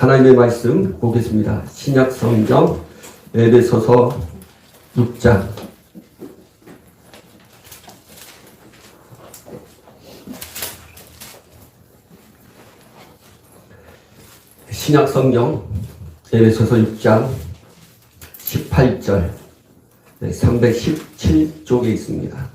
하나님의 말씀 보겠습니다. 신약 성경 에베소서 6장 신약 성경 에베소서 6장 18절 317쪽에 있습니다.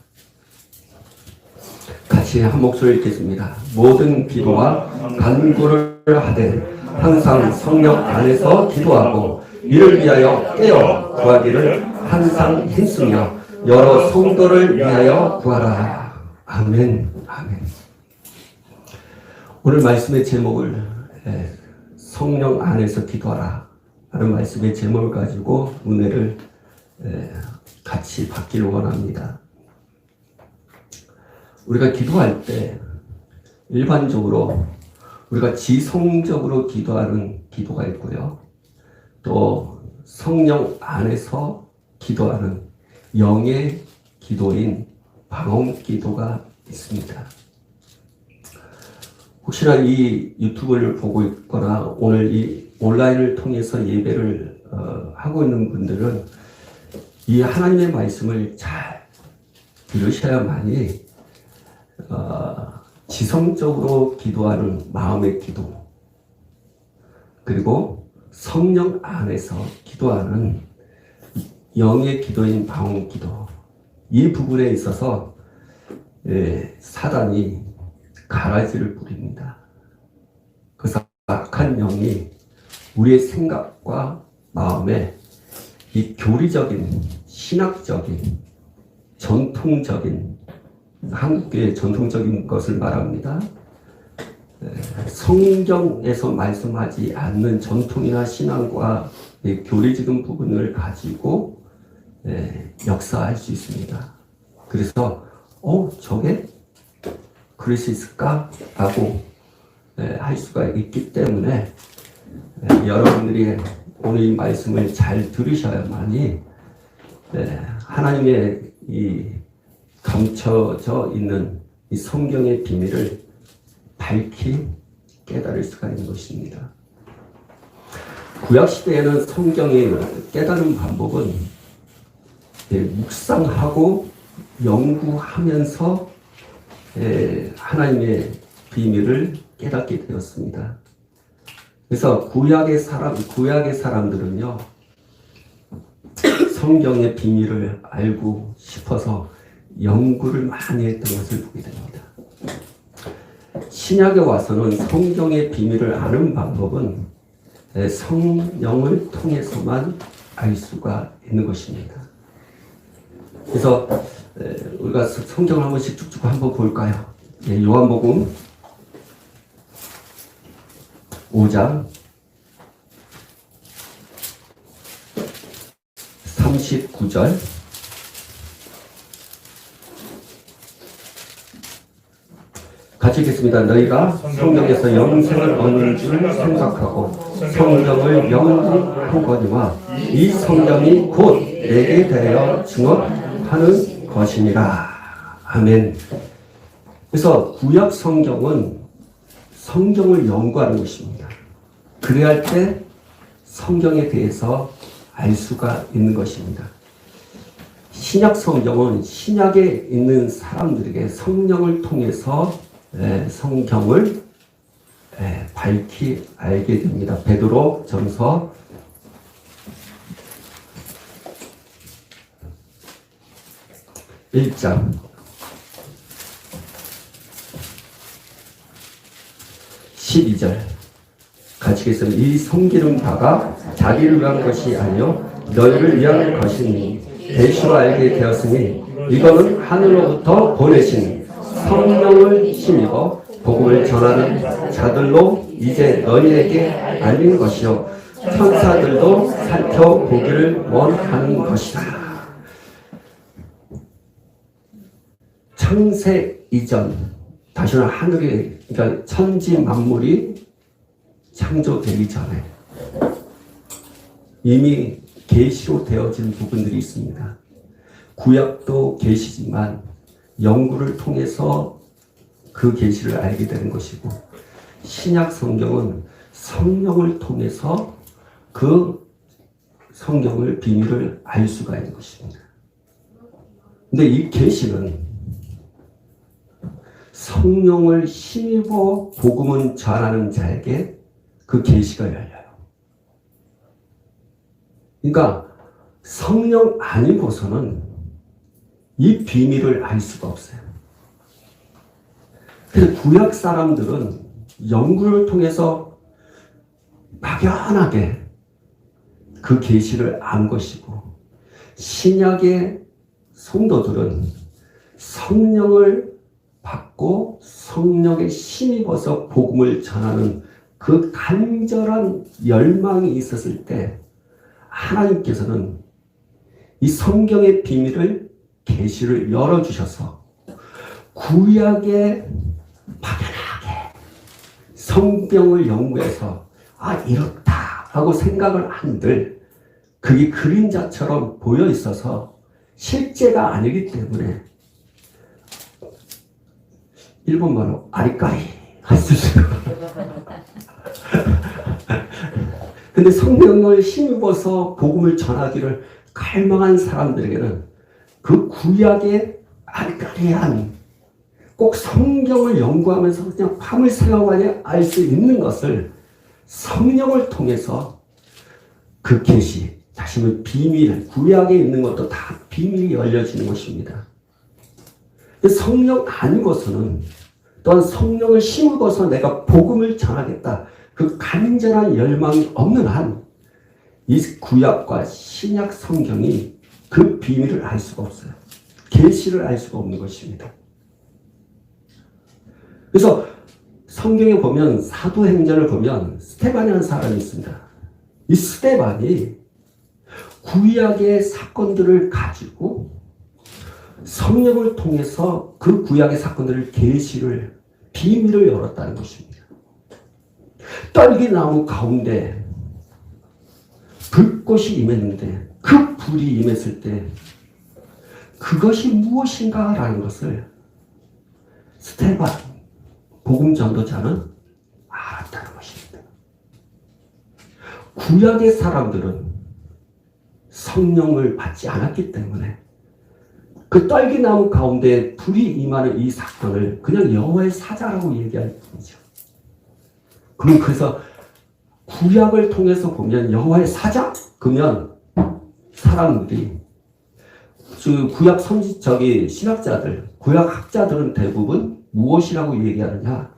같이 한 목소리 읽겠습니다. 모든 기도와 간구를 하되 항상 성령 안에서 기도하고 이를 위하여 깨어 구하기를 항상 힘쓰며 여러 성도를 위하여 구하라. 아멘. 아멘. 오늘 말씀의 제목을 성령 안에서 기도하라 하는 말씀의 제목을 가지고 은혜를 같이 받기를 원합니다. 우리가 기도할 때 일반적으로 우리가 지성적으로 기도하는 기도가 있고요. 또 성령 안에서 기도하는 영의 기도인 방언 기도가 있습니다. 혹시나 이 유튜브를 보고 있거나 오늘 이 온라인을 통해서 예배를 하고 있는 분들은 이 하나님의 말씀을 잘 들으셔야만이 지성적으로 기도하는 마음의 기도, 그리고 성령 안에서 기도하는 영의 기도인 방언 기도, 이 부분에 있어서 사단이 가라지를 부립니다. 그래서 악한 영이 우리의 생각과 마음에 이 교리적인, 신학적인, 전통적인, 한국의 전통적인 것을 말합니다. 성경에서 말씀하지 않는 전통이나 신앙과 교리적인 부분을 가지고 역사할 수 있습니다. 그래서 저게 그럴 수 있을까? 라고 할 수가 있기 때문에 여러분들이 오늘 이 말씀을 잘 들으셔야만이 하나님의 이 감춰져 있는 이 성경의 비밀을 밝히 깨달을 수가 있는 것입니다. 구약시대에는 성경의 깨달은 방법은 묵상하고 연구하면서 하나님의 비밀을 깨닫게 되었습니다. 그래서 구약의 사람들은요, 성경의 비밀을 알고 싶어서 연구를 많이 했던 것을 보게 됩니다. 신약에 와서는 성경의 비밀을 아는 방법은 성령을 통해서만 알 수가 있는 것입니다. 그래서 우리가 성경을 한 번씩 쭉쭉 한번 볼까요? 요한복음 5장 39절 같이 읽겠습니다. 너희가 성경에서 영생을 얻는 줄 생각하고 성경을 연구하거니와 이 성경이 곧 내게 대하여 증언하는 것이니라. 아멘. 그래서 구약 성경은 성경을 연구하는 것입니다. 그래야 할 때 성경에 대해서 알 수가 있는 것입니다. 신약 성경은 신약에 있는 사람들에게 성령을 통해서 성경을 밝히 알게 됩니다. 베드로 전서 1장 12절 같이 읽겠습니다. 이 섬기는 바가 자기를 위한 것이 아니요 너희를 위한 것이니 대시로 알게 되었으니 이거는 하늘로부터 보내신 성령을 힘입어 복음을 전하는 자들로 이제 너희에게 알린 것이요 천사들도 살펴보기를 원하는 것이다. 창세 이전, 다시는 하늘이, 그러니까 천지 만물이 창조되기 전에 이미 계시로 되어진 부분들이 있습니다. 구약도 계시지만 연구를 통해서 그 계시를 알게 되는 것이고, 신약 성경은 성령을 통해서 그 성경을 비밀을 알 수가 있는 것입니다. 근데 이 계시는 성령을 힘입어 복음을 전하는 자에게 그 계시가 열려요. 그러니까 성령 아니고서는 이 비밀을 알 수가 없어요. 그래서 구약 사람들은 연구를 통해서 막연하게 그 계시를 안 것이고, 신약의 성도들은 성령을 받고 성령에 힘입어서 복음을 전하는 그 간절한 열망이 있었을 때 하나님께서는 이 성경의 비밀을 계시를 열어주셔서 구약에 막연하게 성경을 연구해서 이렇다 하고 생각을 한들 그게 그림자처럼 보여 있어서 실제가 아니기 때문에 일본말로 아리까리 할 수 있어요. 근데 성령을 힘입어서 복음을 전하기를 갈망한 사람들에게는 그 구약의 아리까리한 꼭 성경을 연구하면서 그냥 밤을 새워가며 알 수 있는 것을 성령을 통해서 그 계시, 다시 말해 비밀, 구약에 있는 것도 다 비밀이 열려지는 것입니다. 성령 아니고서는 또한 성령을 심어서 내가 복음을 전하겠다. 그 간절한 열망이 없는 한 이 구약과 신약 성경이 그 비밀을 알 수가 없어요. 계시를 알 수가 없는 것입니다. 그래서 성경에 보면 사도행전을 보면 스데반이라는 사람이 있습니다. 이 스데반이 구약의 사건들을 가지고 성령을 통해서 그 구약의 사건들을 계시를 비밀을 열었다는 것입니다. 떨기나무 가운데 불꽃이 임했는데 그 불이 임했을 때 그것이 무엇인가라는 것을 스데반 복음 전도자는 알았다는 것입니다. 구약의 사람들은 성령을 받지 않았기 때문에 그 떨기나무 가운데 불이 임하는 이 사건을 그냥 여호와의 사자라고 얘기할 뿐이죠. 그래서 구약을 통해서 보면 여호와의 사자? 그러면 사람들이 구약 신학자들, 구약 학자들은 대부분 무엇이라고 얘기하느냐?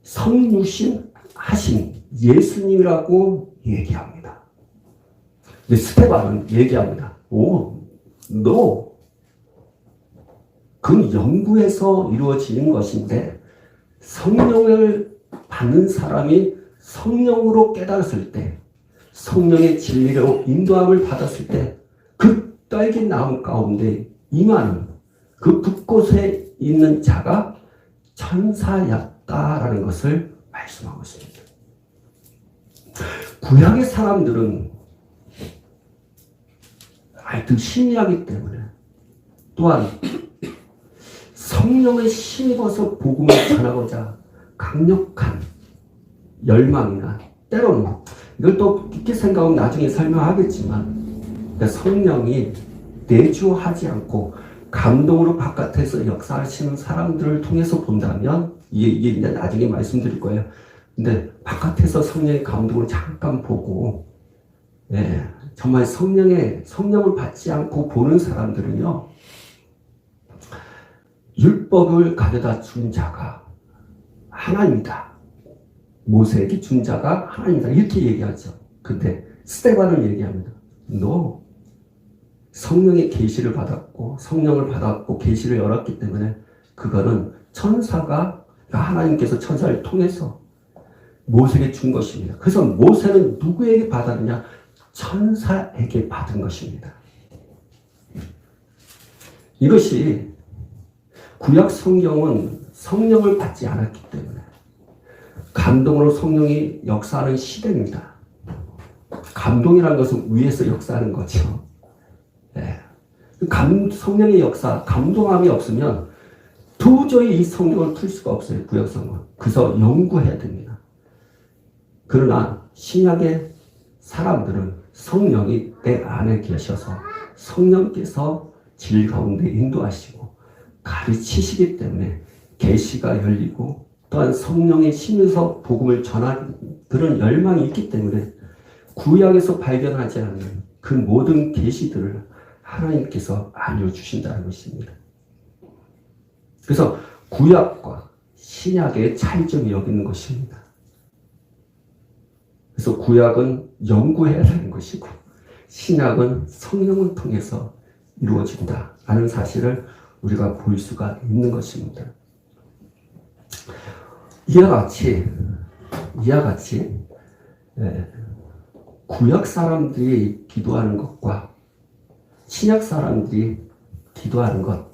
성육신 하신 예수님이라고 얘기합니다. 근데 스데반은 얘기합니다. 그건 연구에서 이루어지는 것인데 성령을 받는 사람이 성령으로 깨달았을 때, 성령의 진리로 인도함을 받았을 때 그 떨긴 나무 가운데 임하는 그 불꽃에 있는 자가 천사였다라는 것을 말씀하고 있습니다. 구약의 사람들은 하여튼 신이하기 때문에 또한 성령에 힘입어서 복음을 전하고자 강력한 열망이나 때로는 이걸 또 깊게 생각하면 나중에 설명하겠지만 성령이 내주하지 않고 감동으로 바깥에서 역사하시는 사람들을 통해서 본다면 이게 이제 나중에 말씀드릴 거예요. 근데 바깥에서 성령의 감동을 잠깐 보고 정말 성령을 받지 않고 보는 사람들은요, 율법을 가져다 준 자가 하나님이다. 모세에게 준 자가 하나님이다. 이렇게 얘기하죠. 근데 스데반은 얘기합니다. 너 성령의 계시를 받았고 성령을 받았고 계시를 열었기 때문에 그거는 천사가 하나님께서 천사를 통해서 모세에게 준 것입니다. 그래서 모세는 누구에게 받았느냐? 천사에게 받은 것입니다. 이것이 구약 성경은 성령을 받지 않았기 때문에 감동으로 성령이 역사하는 시대입니다. 감동이라는 것은 위에서 역사하는 거죠. 성령의 역사, 감동함이 없으면 도저히 이 성경을 풀 수가 없어요. 구약 성경. 그래서 연구해야 됩니다. 그러나 신약의 사람들은 성령이 내 안에 계셔서 성령께서 질 가운데 인도하시고 가르치시기 때문에 계시가 열리고 또한 성령의 힘에서 복음을 전하는 그런 열망이 있기 때문에 구약에서 발견하지 않는 그 모든 계시들을 하나님께서 알려주신다는 것입니다. 그래서 구약과 신약의 차이점이 여기 있는 것입니다. 그래서 구약은 연구해야 되는 것이고 신약은 성령을 통해서 이루어진다 라는 사실을 우리가 볼 수가 있는 것입니다. 이와 같이 구약 사람들이 기도하는 것과 신약 사람들이 기도하는 것,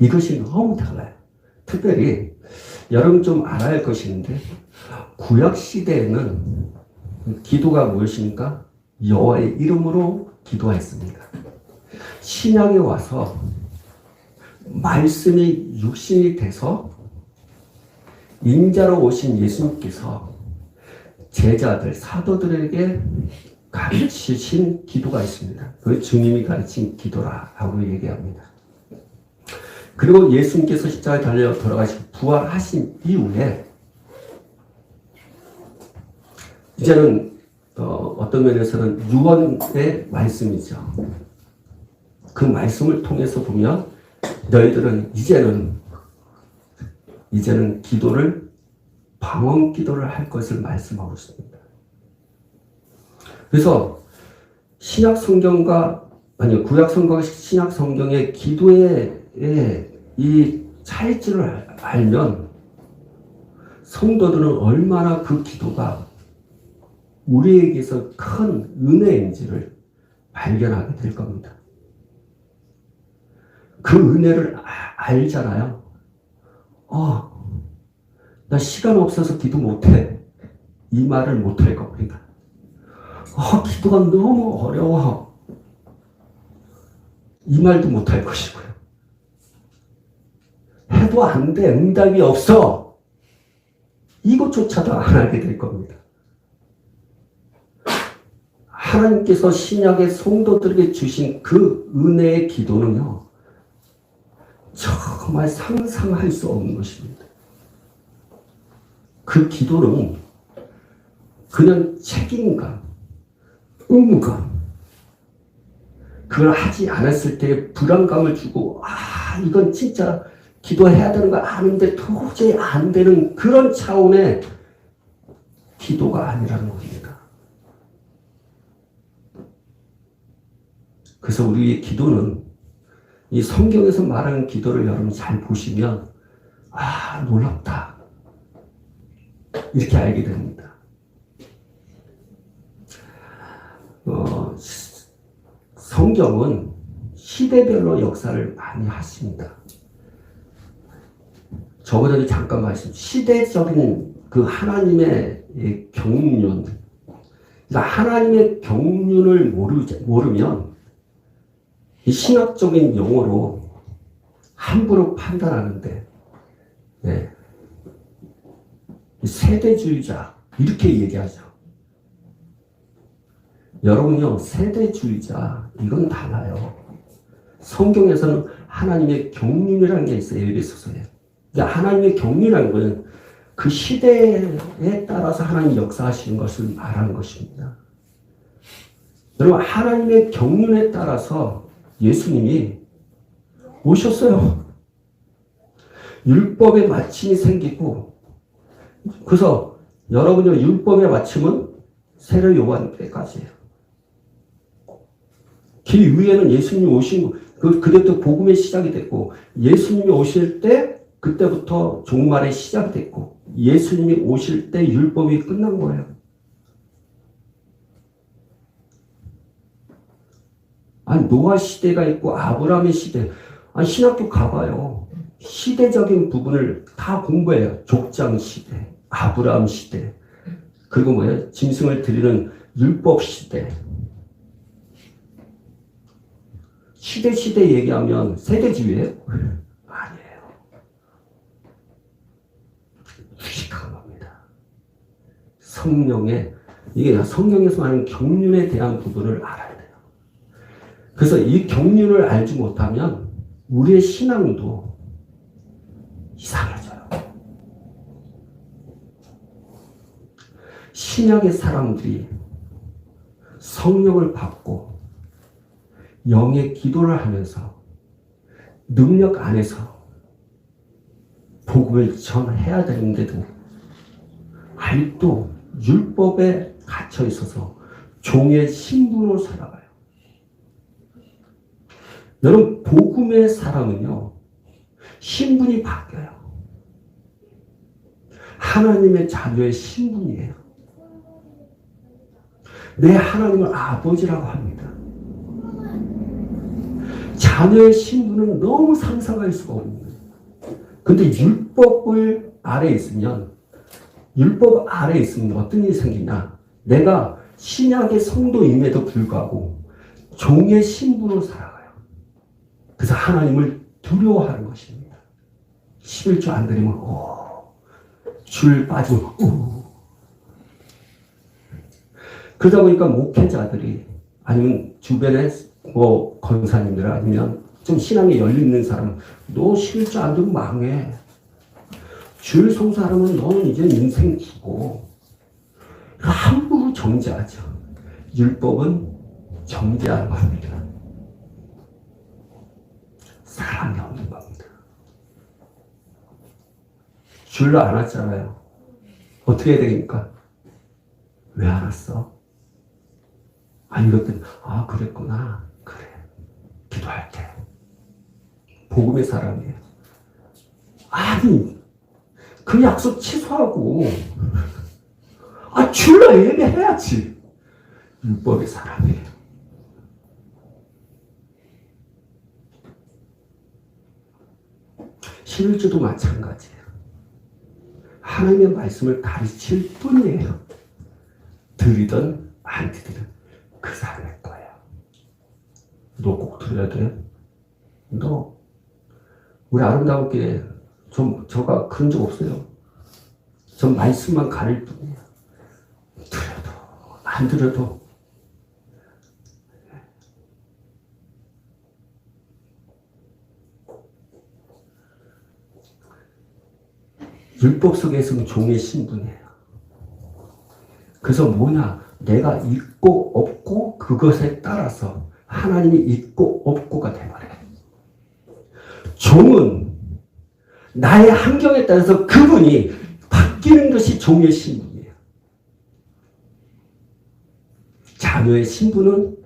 이것이 너무 달라요. 특별히 여러분 좀 알아야 할 것이 있는데 구약 시대에는 기도가 무엇입니까? 여호와의 이름으로 기도했습니다. 신약에 와서 말씀이 육신이 돼서 인자로 오신 예수님께서 제자들, 사도들에게 가르치신 기도가 있습니다. 그 주님이 가르친 기도라고 얘기합니다. 그리고 예수님께서 십자가에 달려 돌아가시고 부활하신 이후에 이제는 어떤 면에서는 유언의 말씀이죠. 그 말씀을 통해서 보면 너희들은 이제는 기도를 방언 기도를 할 것을 말씀하고 있습니다. 그래서 구약 성경과 신약 성경의 기도의 이 차이점을 알면 성도들은 얼마나 그 기도가 우리에게서 큰 은혜인지를 발견하게 될 겁니다. 그 은혜를 알잖아요. 나 시간 없어서 기도 못해. 이 말을 못할 겁니다. 기도가 너무 어려워. 이 말도 못할 것이고요. 해도 안 돼. 응답이 없어. 이것조차도 안 하게 될 겁니다. 하나님께서 신약의 성도들에게 주신 그 은혜의 기도는요, 정말 상상할 수 없는 것입니다. 그 기도는 그냥 책임감, 의무감, 그걸 하지 않았을 때 불안감을 주고, 이건 진짜 기도해야 되는 거 아는데 도저히 안 되는 그런 차원의 기도가 아니라는 겁니다. 그래서 우리의 기도는 이 성경에서 말하는 기도를 여러분 잘 보시면 놀랍다 이렇게 알게 됩니다. 성경은 시대별로 역사를 많이 하십니다. 저번에 잠깐 말씀, 시대적인 그 하나님의 경륜, 그러니까 하나님의 경륜을 모르면 이 신학적인 용어로 함부로 판단하는데, 세대주의자 이렇게 얘기하죠. 여러분요, 세대주의자 이건 달라요. 성경에서는 하나님의 경륜이라는 게 있어요. 에베소서에. 그러니까 하나님의 경륜이라는 것은 그 시대에 따라서 하나님 역사하시는 것을 말하는 것입니다. 여러분, 하나님의 경륜에 따라서 예수님이 오셨어요. 율법의 마침이 생기고, 그래서 여러분요, 율법의 마침은 세례 요한 때까지예요. 그 위에는 예수님이 오신 그때부터 복음의 시작이 됐고, 예수님이 오실 때 그때부터 종말의 시작이 됐고, 예수님이 오실 때 율법이 끝난 거예요. 노아 시대가 있고 아브라함의 시대. 신학교 가봐요. 시대적인 부분을 다 공부해요. 족장 시대, 아브라함 시대, 그리고 뭐예요? 짐승을 드리는 율법 시대. 시대 얘기하면 세대주의예요? 아니에요. 무식한 겁니다. 성령의, 이게 성경에서 말하는 경륜에 대한 부분을 알아야 돼요. 그래서 이 경륜을 알지 못하면 우리의 신앙도 이상해져요. 신약의 사람들이 성령을 받고 영의 기도를 하면서 능력 안에서 복음을 전해야 되는데도 아직도 율법에 갇혀 있어서 종의 신분으로 살아가요. 여러분, 복음의 사람은요, 신분이 바뀌어요. 하나님의 자녀의 신분이에요. 내 하나님을 아버지라고 합니다. 자녀의 신분은 너무 상상할 수가 없는 거예요. 근데 율법을 아래에 있으면, 율법 아래에 있으면 어떤 일이 생기냐? 내가 신약의 성도임에도 불구하고 종의 신분으로 살아가요. 그래서 하나님을 두려워하는 것입니다. 11조 안 드리면 줄 빠지면 그러다 보니까 목회자들이 아니면 주변에 권사님들 아니면 좀 신앙에 열려있는 사람, 너 11조 안 들면 망해. 줄 성수하려면 너는 이제 인생 기고. 함부로 정죄하죠. 율법은 정죄하는 겁니다. 사랑이 없는 겁니다. 줄로 안 왔잖아요. 어떻게 해야 되니까? 왜 안 왔어? 아니, 이것들, 그랬구나. 그래. 기도할게. 복음의 사람이에요. 아니, 그 약속 취소하고, 줄로 예배해야지. 율법의 사람이에요. 신일주도 마찬가지예요. 하나님의 말씀을 가르칠 뿐이에요. 들이든 안 들이든 그 사람의 거예요. 너 꼭 들어야 돼. 너 우리 아름다운 교회 저가 그런 적 없어요. 전 말씀만 가릴 뿐이에요. 들어도 안 들어도. 율법 속에서는 종의 신분이에요. 그래서 뭐냐? 내가 있고 없고 그것에 따라서 하나님이 있고 없고가 돼버려요. 종은 나의 환경에 따라서 그분이 바뀌는 것이 종의 신분이에요. 자녀의 신분은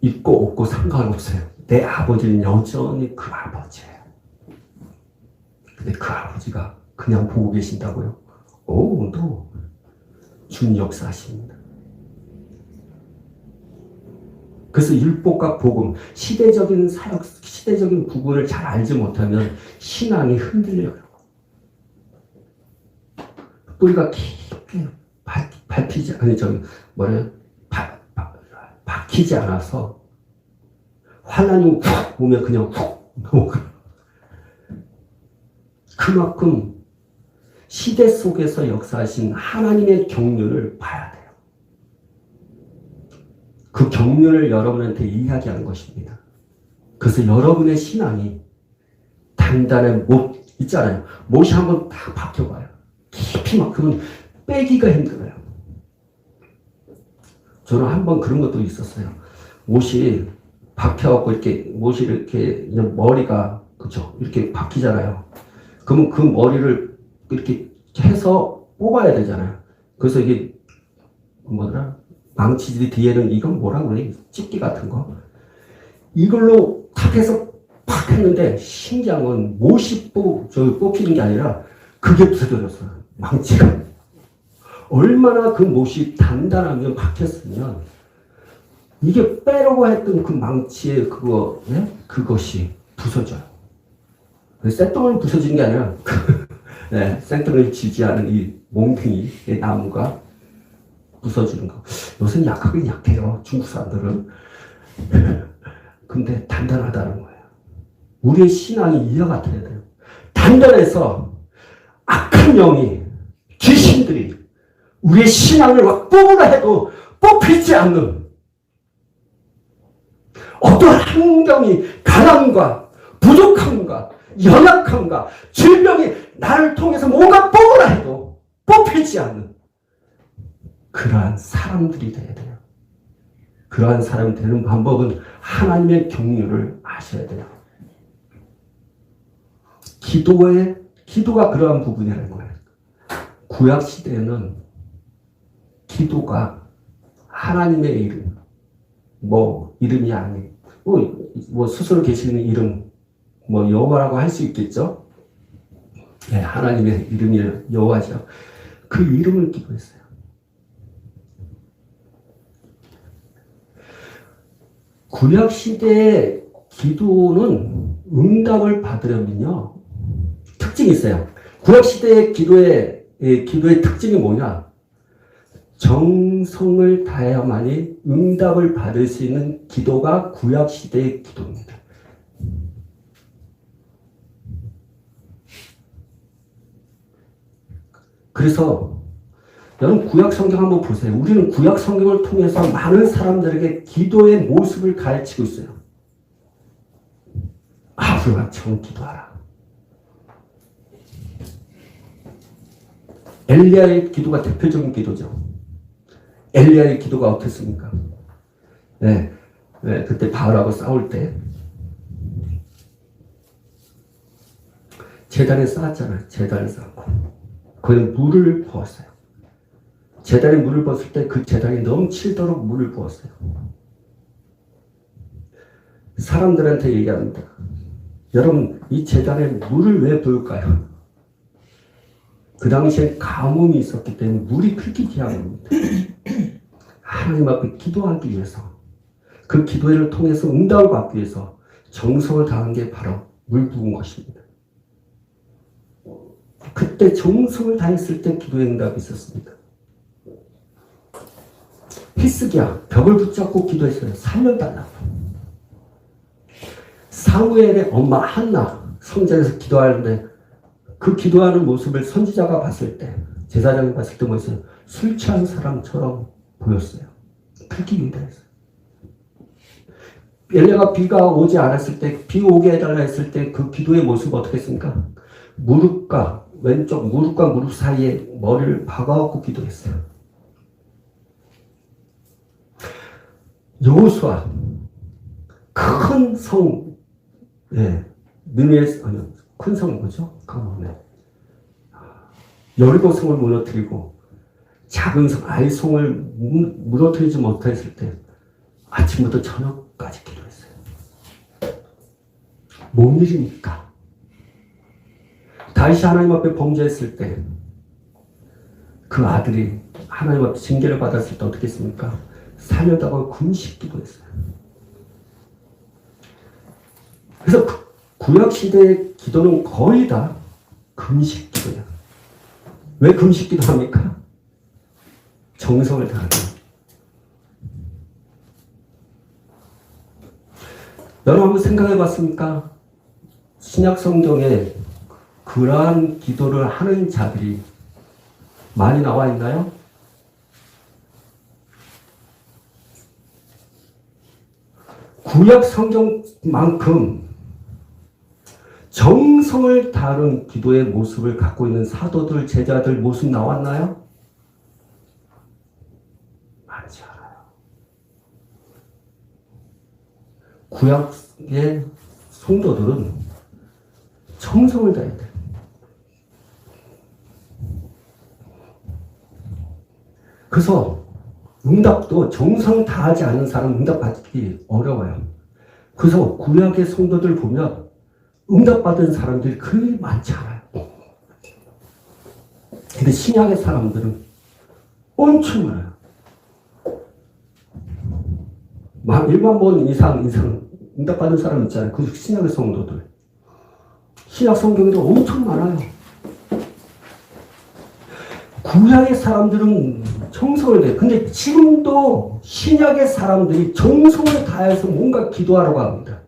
있고 없고 상관없어요. 내 아버지는 여전히 그 아버지예요. 근데 그 아버지가 그냥 보고 계신다고요? 또 주님 역사하십니다. 그래서 율법과 복음, 시대적인 사역, 시대적인 부분을 잘 알지 못하면 신앙이 흔들려요. 뿌리가 깊게 박히지 않아서 환란이 훅 오면 그냥 훅 넘어가요. 그만큼 시대 속에서 역사하신 하나님의 경륜을 봐야 돼요. 그 경륜을 여러분한테 이야기하는 것입니다. 그래서 여러분의 신앙이 단단한 못 있잖아요. 못이 한번 딱 박혀봐요. 깊이 막히면 빼기가 힘들어요. 저는 한번 그런 것도 있었어요. 못이 박혀갖고 못이 이렇게 머리가 그죠? 이렇게 박히잖아요. 그러면 그 머리를 이렇게 해서 뽑아야 되잖아요. 그래서 이게 망치질 뒤에는 이건 뭐라고 그래? 집기 같은 거. 이걸로 탁 해서 팍 했는데 신기한 건 못이 뽑히는 게 아니라 그게 부서졌어요. 망치가. 얼마나 그 못이 단단하면 박혔으면 이게 빼려고 했던 그 망치의 그것이 부서져요. 쇳덩어리 부서지는 게 아니라 쇳덩어리 지지하는 이 몽둥이 나무가 부서지는 거. 요새는 약하긴 약해요. 중국 사람들은. 근데 단단하다는 거예요. 우리의 신앙이 이와 같아야 돼요. 단단해서 악한 영이, 귀신들이 우리의 신앙을 뽑으라 해도 뽑히지 않는 어떠한 환경이 가난과 부족함과 연약함과 질병이 나를 통해서 뭔가 뽑으라 해도 뽑히지 않는 그러한 사람들이 되어야 돼요. 그러한 사람이 되는 방법은 하나님의 경륜을 아셔야 돼요. 기도가 그러한 부분이라는 거예요. 구약 시대에는 기도가 하나님의 이름, 이름이 아니고, 스스로 계시는 이름, 여호와라고 할 수 있겠죠? 네, 하나님의 이름이 여호와죠. 그 이름을 기도했어요. 구약 시대의 기도는 응답을 받으려면요, 특징이 있어요. 구약 시대의 기도의 특징이 뭐냐? 정성을 다해야만이 응답을 받을 수 있는 기도가 구약 시대의 기도입니다. 그래서 여러분 구약 성경 한번 보세요. 우리는 구약 성경을 통해서 많은 사람들에게 기도의 모습을 가르치고 있어요. 우리처럼 기도하라. 엘리야의 기도가 대표적인 기도죠. 엘리야의 기도가 어땠습니까? 그때 바알하고 싸울 때 제단에 쌓았잖아요. 제단을 쌓고 거기에 물을 부었어요. 제단에 물을 부었을 때 그 제단이 넘치도록 물을 부었어요. 사람들한테 얘기합니다. 여러분, 이 제단에 물을 왜 부을까요? 그 당시에 가뭄이 있었기 때문에 물이 그렇게 귀한 겁니다. 하나님 앞에 기도하기 위해서, 그 기도를 통해서 응답을 받기 위해서 정성을 다한 게 바로 물 부은 것입니다. 그때 정성을 다했을 때 기도의 응답이 있었습니다. 히스기야 벽을 붙잡고 기도했어요. 살려달라고. 사무엘의 엄마 한나 성전에서 기도하는데 그 기도하는 모습을 선지자가 봤을 때, 제사장이 봤을 때 뭐였어요? 술 취한 사람처럼 보였어요. 그렇게 기도했어요. 엘리야가 비가 오지 않았을 때, 비 오게 해달라 했을 때 그 기도의 모습은 어떻게 했습니까? 무릎과 무릎 사이에 머리를 박아갖고 기도했어요. 여호수아 큰 성, 큰 성은 뭐죠? 여리고 성을 무너뜨리고 작은 성 아이성을 무너뜨리지 못했을 때 아침부터 저녁까지 기도했어요. 뭔 일입니까? 다윗이 하나님 앞에 범죄했을 때 그 아들이 하나님 앞에 징계를 받았을 때 어떻게 했습니까? 살려다가 금식 기도했어요. 그래서 구약 시대의 기도는 거의 다 금식 기도예요. 왜 금식 기도합니까? 정성을 다하죠. 여러분 한번 생각해 봤습니까? 신약 성경에 그러한 기도를 하는 자들이 많이 나와 있나요? 구약 성경만큼 정성을 다하는 기도의 모습을 갖고 있는 사도들, 제자들 모습 나왔나요? 많지 않아요. 구약의 성도들은 정성을 다해야 돼요. 그래서 응답도 정성 다하지 않는 사람 응답받기 어려워요. 그래서 구약의 성도들 보면 응답받은 사람들이 그리 많지 않아요. 근데 신약의 사람들은 엄청 많아요. 1만 번 이상 응답받은 사람 있잖아요. 그 신약의 성도들. 신약 성경도 엄청 많아요. 구약의 사람들은 정성을 내요. 근데 지금도 신약의 사람들이 정성을 다해서 뭔가 기도하라고 합니다.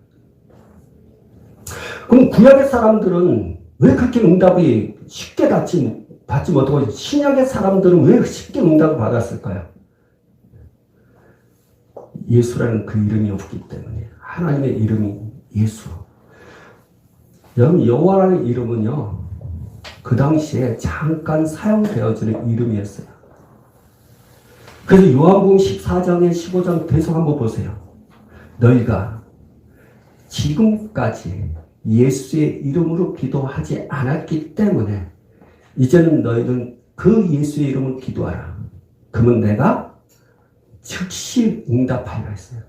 그럼 구약의 사람들은 왜 그렇게 응답이 쉽게 받지 받지 못하고 신약의 사람들은 왜 쉽게 응답을 받았을까요? 예수라는 그 이름이 없기 때문에. 하나님의 이름이 예수. 여러분, 여호와라는 이름은요, 그 당시에 잠깐 사용되어지는 이름이었어요. 그래서 요한복음 14장에 15장 계속 한번 보세요. 너희가 지금까지 예수의 이름으로 기도하지 않았기 때문에 이제는 너희는 그 예수의 이름으로 기도하라. 그러면 내가 즉시 응답하리라 했어요.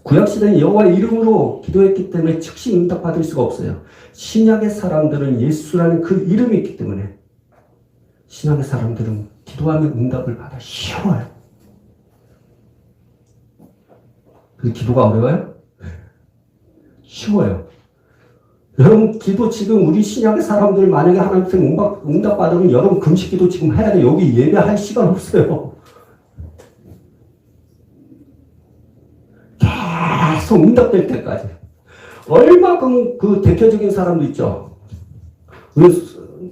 구약시대는 여호와의 이름으로 기도했기 때문에 즉시 응답받을 수가 없어요. 신약의 사람들은 예수라는 그 이름이 있기 때문에 신약의 사람들은 기도하면 응답을 받아 쉬워요. 그 기도가 어려워요? 쉬워요. 여러분, 기도 지금 우리 신약의 사람들 만약에 하나님께 응답 받으면 여러분 금식 기도 지금 해야 돼. 여기 예배할 시간 없어요. 계속 응답될 때까지. 얼마큼 그 대표적인 사람도 있죠.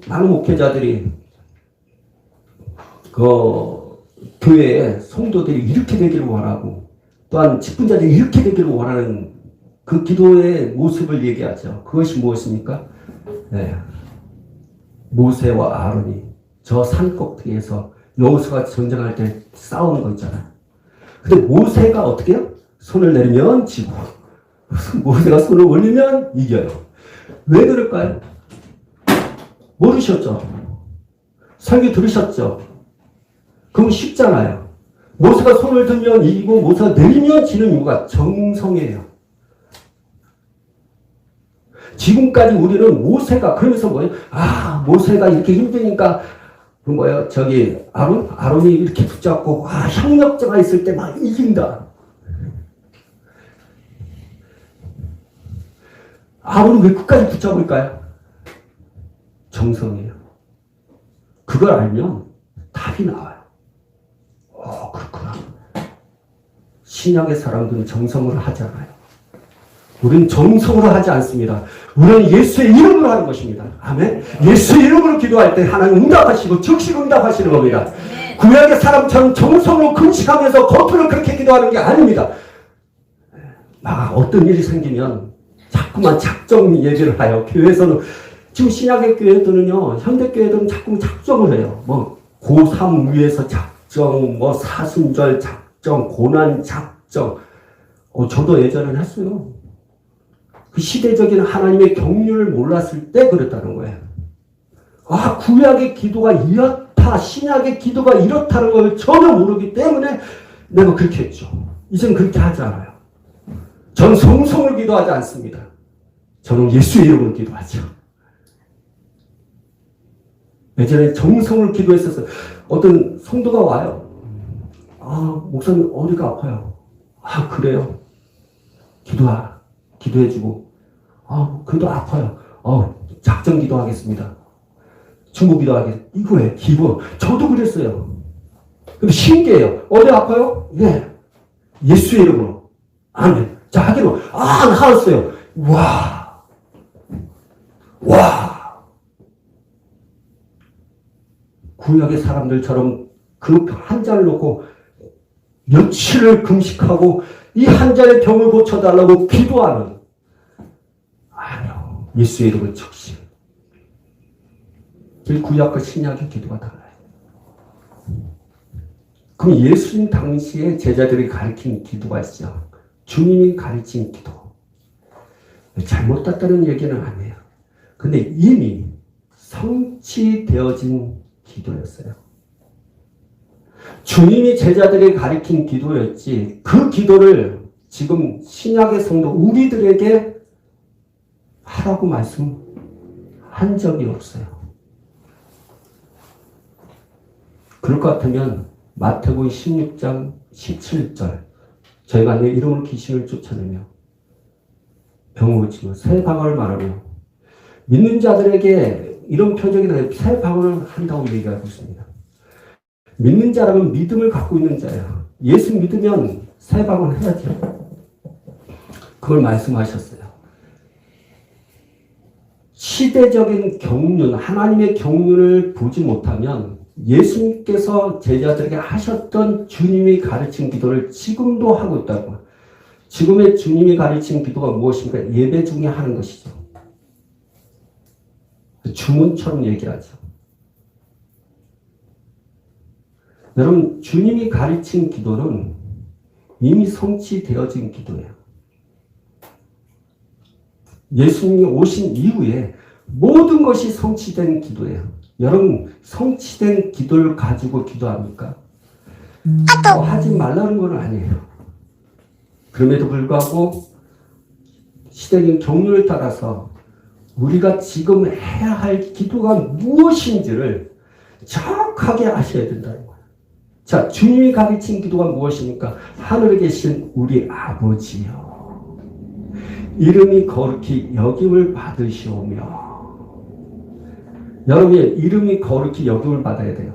많은 목회자들이 그 교회에 성도들이 이렇게 되기를 원하고 또한 직분자들이 이렇게 되기를 원하는 그 기도의 모습을 얘기하죠. 그것이 무엇입니까? 네. 모세와 아론이 저 산 꼭대기에서 여호수아가 전쟁할 때 싸우는 거 있잖아요. 근데 모세가 어떻게 해요? 손을 내리면 지고 모세가 손을 올리면 이겨요. 왜 그럴까요? 모르셨죠? 설교 들으셨죠? 그럼 쉽잖아요. 모세가 손을 들면 이기고 모세가 내리면 지는 이유가 정성이에요. 지금까지 우리는 모세가 그러면서 뭐예요? 아, 모세가 이렇게 힘드니까 그 뭐예요? 저기 아론이 이렇게 붙잡고 협력자가 있을 때 막 이긴다. 아론은 왜 끝까지 붙잡을까요? 정성이에요. 그걸 알면 답이 나와요. 그렇구나. 신약의 사람들은 정성으로 하지 않아요. 우리는 정성으로 하지 않습니다. 우리는 예수의 이름으로 하는 것입니다. 아멘. 예수의 이름으로 기도할 때 하나님 응답하시고 즉시 응답하시는 겁니다. 구약의 사람처럼 정성으로 금식하면서 겉으로 그렇게 기도하는 게 아닙니다. 막 어떤 일이 생기면 자꾸만 작정 얘기를 해요. 교회에서는 지금 신약의 교회들은요, 현대교회들은 자꾸 작정을 해요. 뭐 고3 위에서 작정, 뭐 사순절 작정, 고난 작정. 저도 예전에 했어요. 그 시대적인 하나님의 경륜을 몰랐을 때 그랬다는 거예요. 구약의 기도가 이렇다, 신약의 기도가 이렇다는 걸 전혀 모르기 때문에 내가 그렇게 했죠. 이제는 그렇게 하지 않아요. 전 성성을 기도하지 않습니다. 저는 예수의 이름으로 기도하죠. 예전에 정성을 기도했었어요. 어떤 성도가 와요. 목사님 어디가 아파요? 그래요? 기도해주고 그래도 아파요. 작정 기도하겠습니다. 중보 기도하겠습니다. 이거예요. 기도. 저도 그랬어요. 근데 신기해요. 어디 아파요? 네. 예수의 이름으로. 아멘. 자, 하기로. 나았어요. 와. 구약의 사람들처럼 그 한 잔을 놓고 며칠을 금식하고 이 한 잔의 병을 고쳐달라고 기도하는. 아니요. 예수의 이름을 즉시. 구약과 신약의 기도가 달라요. 그럼 예수님 당시에 제자들이 가르친 기도가 있죠. 주님이 가르친 기도. 잘못됐다는 얘기는 아니에요. 근데 이미 성취되어진 기도였어요. 주님이 제자들이 가르친 기도였지 그 기도를 지금 신약의 성도 우리들에게 하라고 말씀한 적이 없어요. 그럴 것 같으면 마태복음 16장 17절 저희가 내 이름으로 귀신을 쫓아내며 병을 고치며 새 방언을 말하며 믿는 자들에게 이런 표적이 새 방언을 한다고 얘기하고 있습니다. 믿는 자라면 믿음을 갖고 있는 자예요. 예수 믿으면 새 방언 해야죠. 그걸 말씀하셨어요. 시대적인 경륜, 하나님의 경륜을 보지 못하면 예수님께서 제자들에게 하셨던 주님이 가르친 기도를 지금도 하고 있다고. 지금의 주님이 가르친 기도가 무엇인가? 예배 중에 하는 것이죠. 주문처럼 얘기하죠. 여러분, 주님이 가르친 기도는 이미 성취되어진 기도예요. 예수님이 오신 이후에 모든 것이 성취된 기도예요. 여러분, 성취된 기도를 가지고 기도합니까? 하지 말라는 건 아니에요. 그럼에도 불구하고 시대적인 경륜을 따라서 우리가 지금 해야 할 기도가 무엇인지를 정확하게 아셔야 된다는 거예요. 자, 주님이 가르친 기도가 무엇입니까? 하늘에 계신 우리 아버지요. 이름이 거룩히 여김을 받으시오며. 여러분의 이름이 거룩히 여김을 받아야 돼요.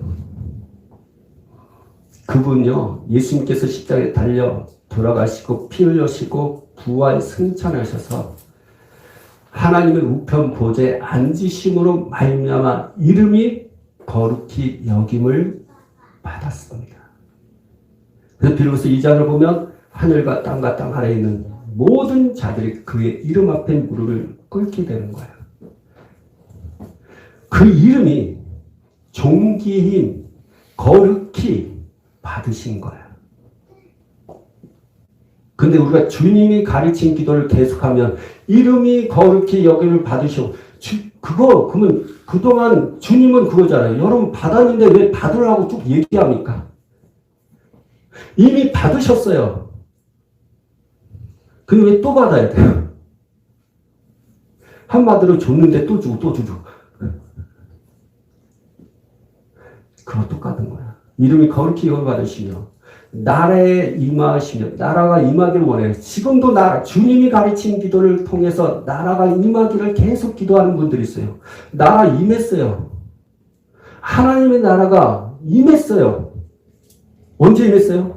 그분요, 예수님께서 십자가에 달려 돌아가시고 피 흘려시고 부활 승천하셔서 하나님의 우편 보좌에 앉으심으로 말미암아 이름이 거룩히 여김을 받았습니다. 그래서 빌립보서 2장을 보면 하늘과 땅과 땅 아래에 있는 모든 자들이 그의 이름 앞에 무릎을 꿇게 되는 거예요. 그 이름이 존귀히 거룩히 받으신 거예요. 근데 우리가 주님이 가르친 기도를 계속하면 이름이 거룩히 여김을 받으시오. 그러면 그동안 주님은 그거잖아요. 여러분 받았는데 왜 받으라고 쭉 얘기합니까? 이미 받으셨어요. 근데 왜 또 받아야 돼요? 한마디로 줬는데 또 주고 또 주고. 그거 똑같은 거야. 이름이 거룩히 여김을 받으시며 나라에 임하시며 나라가 임하기를 원해요. 지금도 주님이 가르친 기도를 통해서 나라가 임하기를 계속 기도하는 분들이 있어요. 나라 임했어요. 하나님의 나라가 임했어요. 언제 임했어요?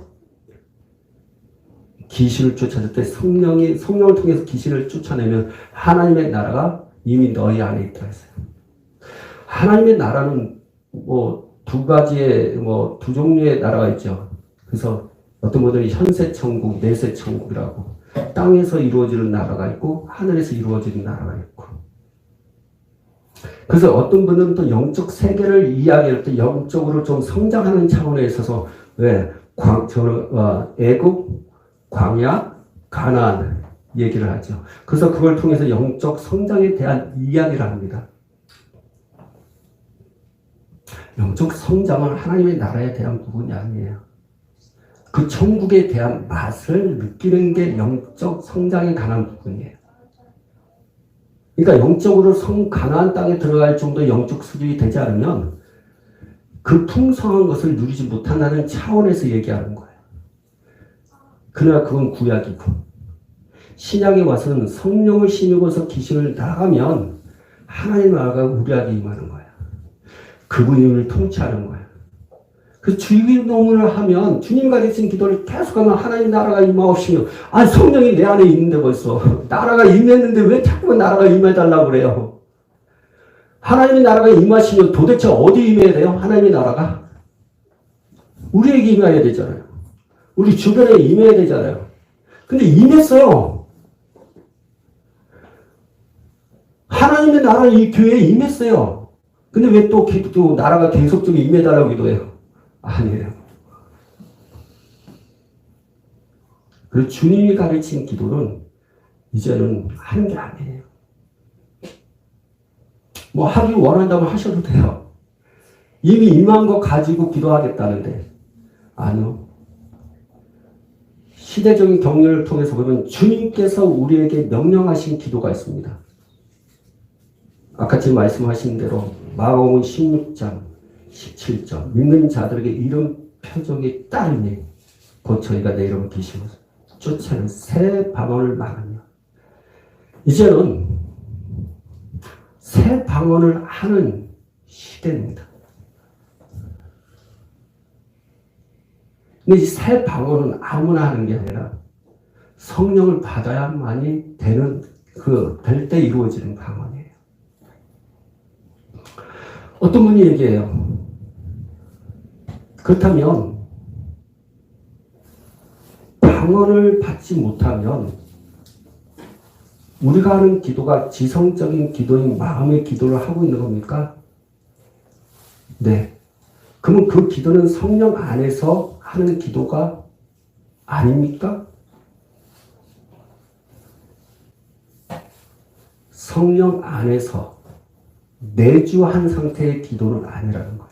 귀신을 쫓아낼 때 성령을 통해서 귀신을 쫓아내면 하나님의 나라가 이미 너희 안에 있다 했어요. 하나님의 나라는 두 종류의 나라가 있죠. 그래서 어떤 분들이 현세천국, 내세천국이라고 땅에서 이루어지는 나라가 있고 하늘에서 이루어지는 나라가 있고 그래서 어떤 분들은 또 영적 세계를 이야기할 때 영적으로 좀 성장하는 차원에 있어서 애국, 광야, 가나안 얘기를 하죠. 그래서 그걸 통해서 영적 성장에 대한 이야기를 합니다. 영적 성장은 하나님의 나라에 대한 부분이 아니에요. 그 천국에 대한 맛을 느끼는 게 영적 성장에 관한 부분이에요. 그러니까 영적으로 가나안 땅에 들어갈 정도의 영적 수준이 되지 않으면 그 풍성한 것을 누리지 못한다는 차원에서 얘기하는 거예요. 그러나 그건 구약이고 신약에 와서는 성령을 심입어서 귀신을 나가면 하나님 나라가 우리에게 임하는 거예요. 그분이 우리를 통치하는 거예요. 그 주기도문을 하면 주님 가르친 기도를 계속하면 하나님 나라가 임하옵시며 성령이 내 안에 있는데 벌써 나라가 임했는데 왜 자꾸 나라가 임해달라고 그래요? 하나님의 나라가 임하시면 도대체 어디 임해야 돼요? 하나님의 나라가 우리에게 임해야 되잖아요. 우리 주변에 임해야 되잖아요. 근데 임했어요. 하나님의 나라 이 교회에 임했어요. 근데 왜 또 나라가 계속적으로 임해달라고 기도해요? 아니에요. 그리고 주님이 가르친 기도는 이제는 하는 게 아니에요. 하길 원한다면 하셔도 돼요. 이미 임한 거 가지고 기도하겠다는데 아니요. 시대적인 경륜을 통해서 보면 주님께서 우리에게 명령하신 기도가 있습니다. 아까 지금 말씀하신 대로 마가복음 16장 17절 믿는 자들에게 이름 표적이 따르니 곧 저희가 내 이름을 기심으로 쫓아낸 새 방언을 말하며 이제는 새 방언을 하는 시대입니다. 근데 이 새 방언은 아무나 하는 게 아니라 성령을 받아야만이 될 때 이루어지는 방언이에요. 어떤 분이 얘기해요. 그렇다면 방언을 받지 못하면 우리가 하는 기도가 지성적인 기도인 마음의 기도를 하고 있는 겁니까? 네. 그러면 그 기도는 성령 안에서 하는 기도가 아닙니까? 성령 안에서 내주한 상태의 기도는 아니라는 거예요.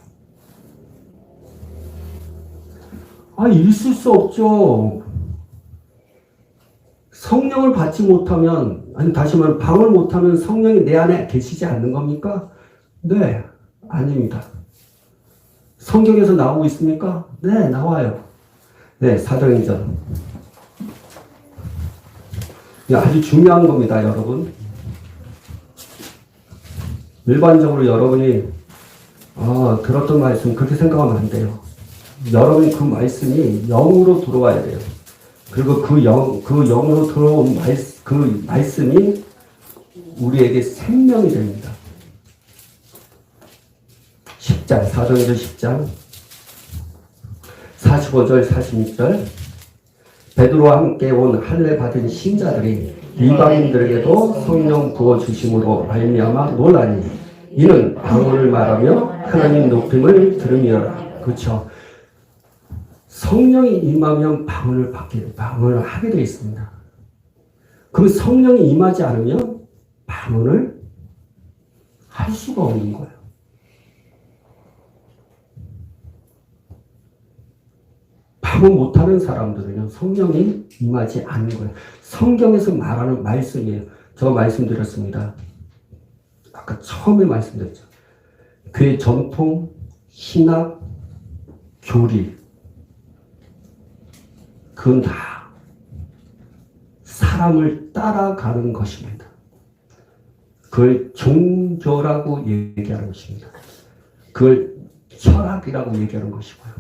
있을 수 없죠. 성령을 받지 못하면, 다시 말하면 방언을 못하면 성령이 내 안에 계시지 않는 겁니까? 네, 아닙니다. 성경에서 나오고 있습니까? 네, 나와요. 네, 사도행전. 아주 중요한 겁니다, 여러분. 일반적으로 여러분이 들었던 말씀 그렇게 생각하면 안 돼요. 여러분이 그 말씀이 영으로 들어와야 돼요. 그리고 그 영으로 들어온 그 말씀이 우리에게 생명이 됩니다. 10장, 사도행전 10장 45절 46절 베드로와 함께 온 할례 받은 신자들이 이방인들에게도 성령 부어주심으로 말미암아 놀라니 이는 방언을 말하며 하나님 높임을 들음이어라. 그렇죠. 성령이 임하면 방언을 하게 되어 있습니다. 그럼 성령이 임하지 않으면 방언을 할 수가 없는 거예요. 방언 못하는 사람들은요, 성령이 임하지 않는 거예요. 성경에서 말하는 말씀이에요. 제가 말씀드렸습니다. 아까 처음에 말씀드렸죠. 교회 전통, 신학, 교리, 그건 다 사람을 따라가는 것입니다. 그걸 종교라고 얘기하는 것입니다. 그걸 철학이라고 얘기하는 것이고요.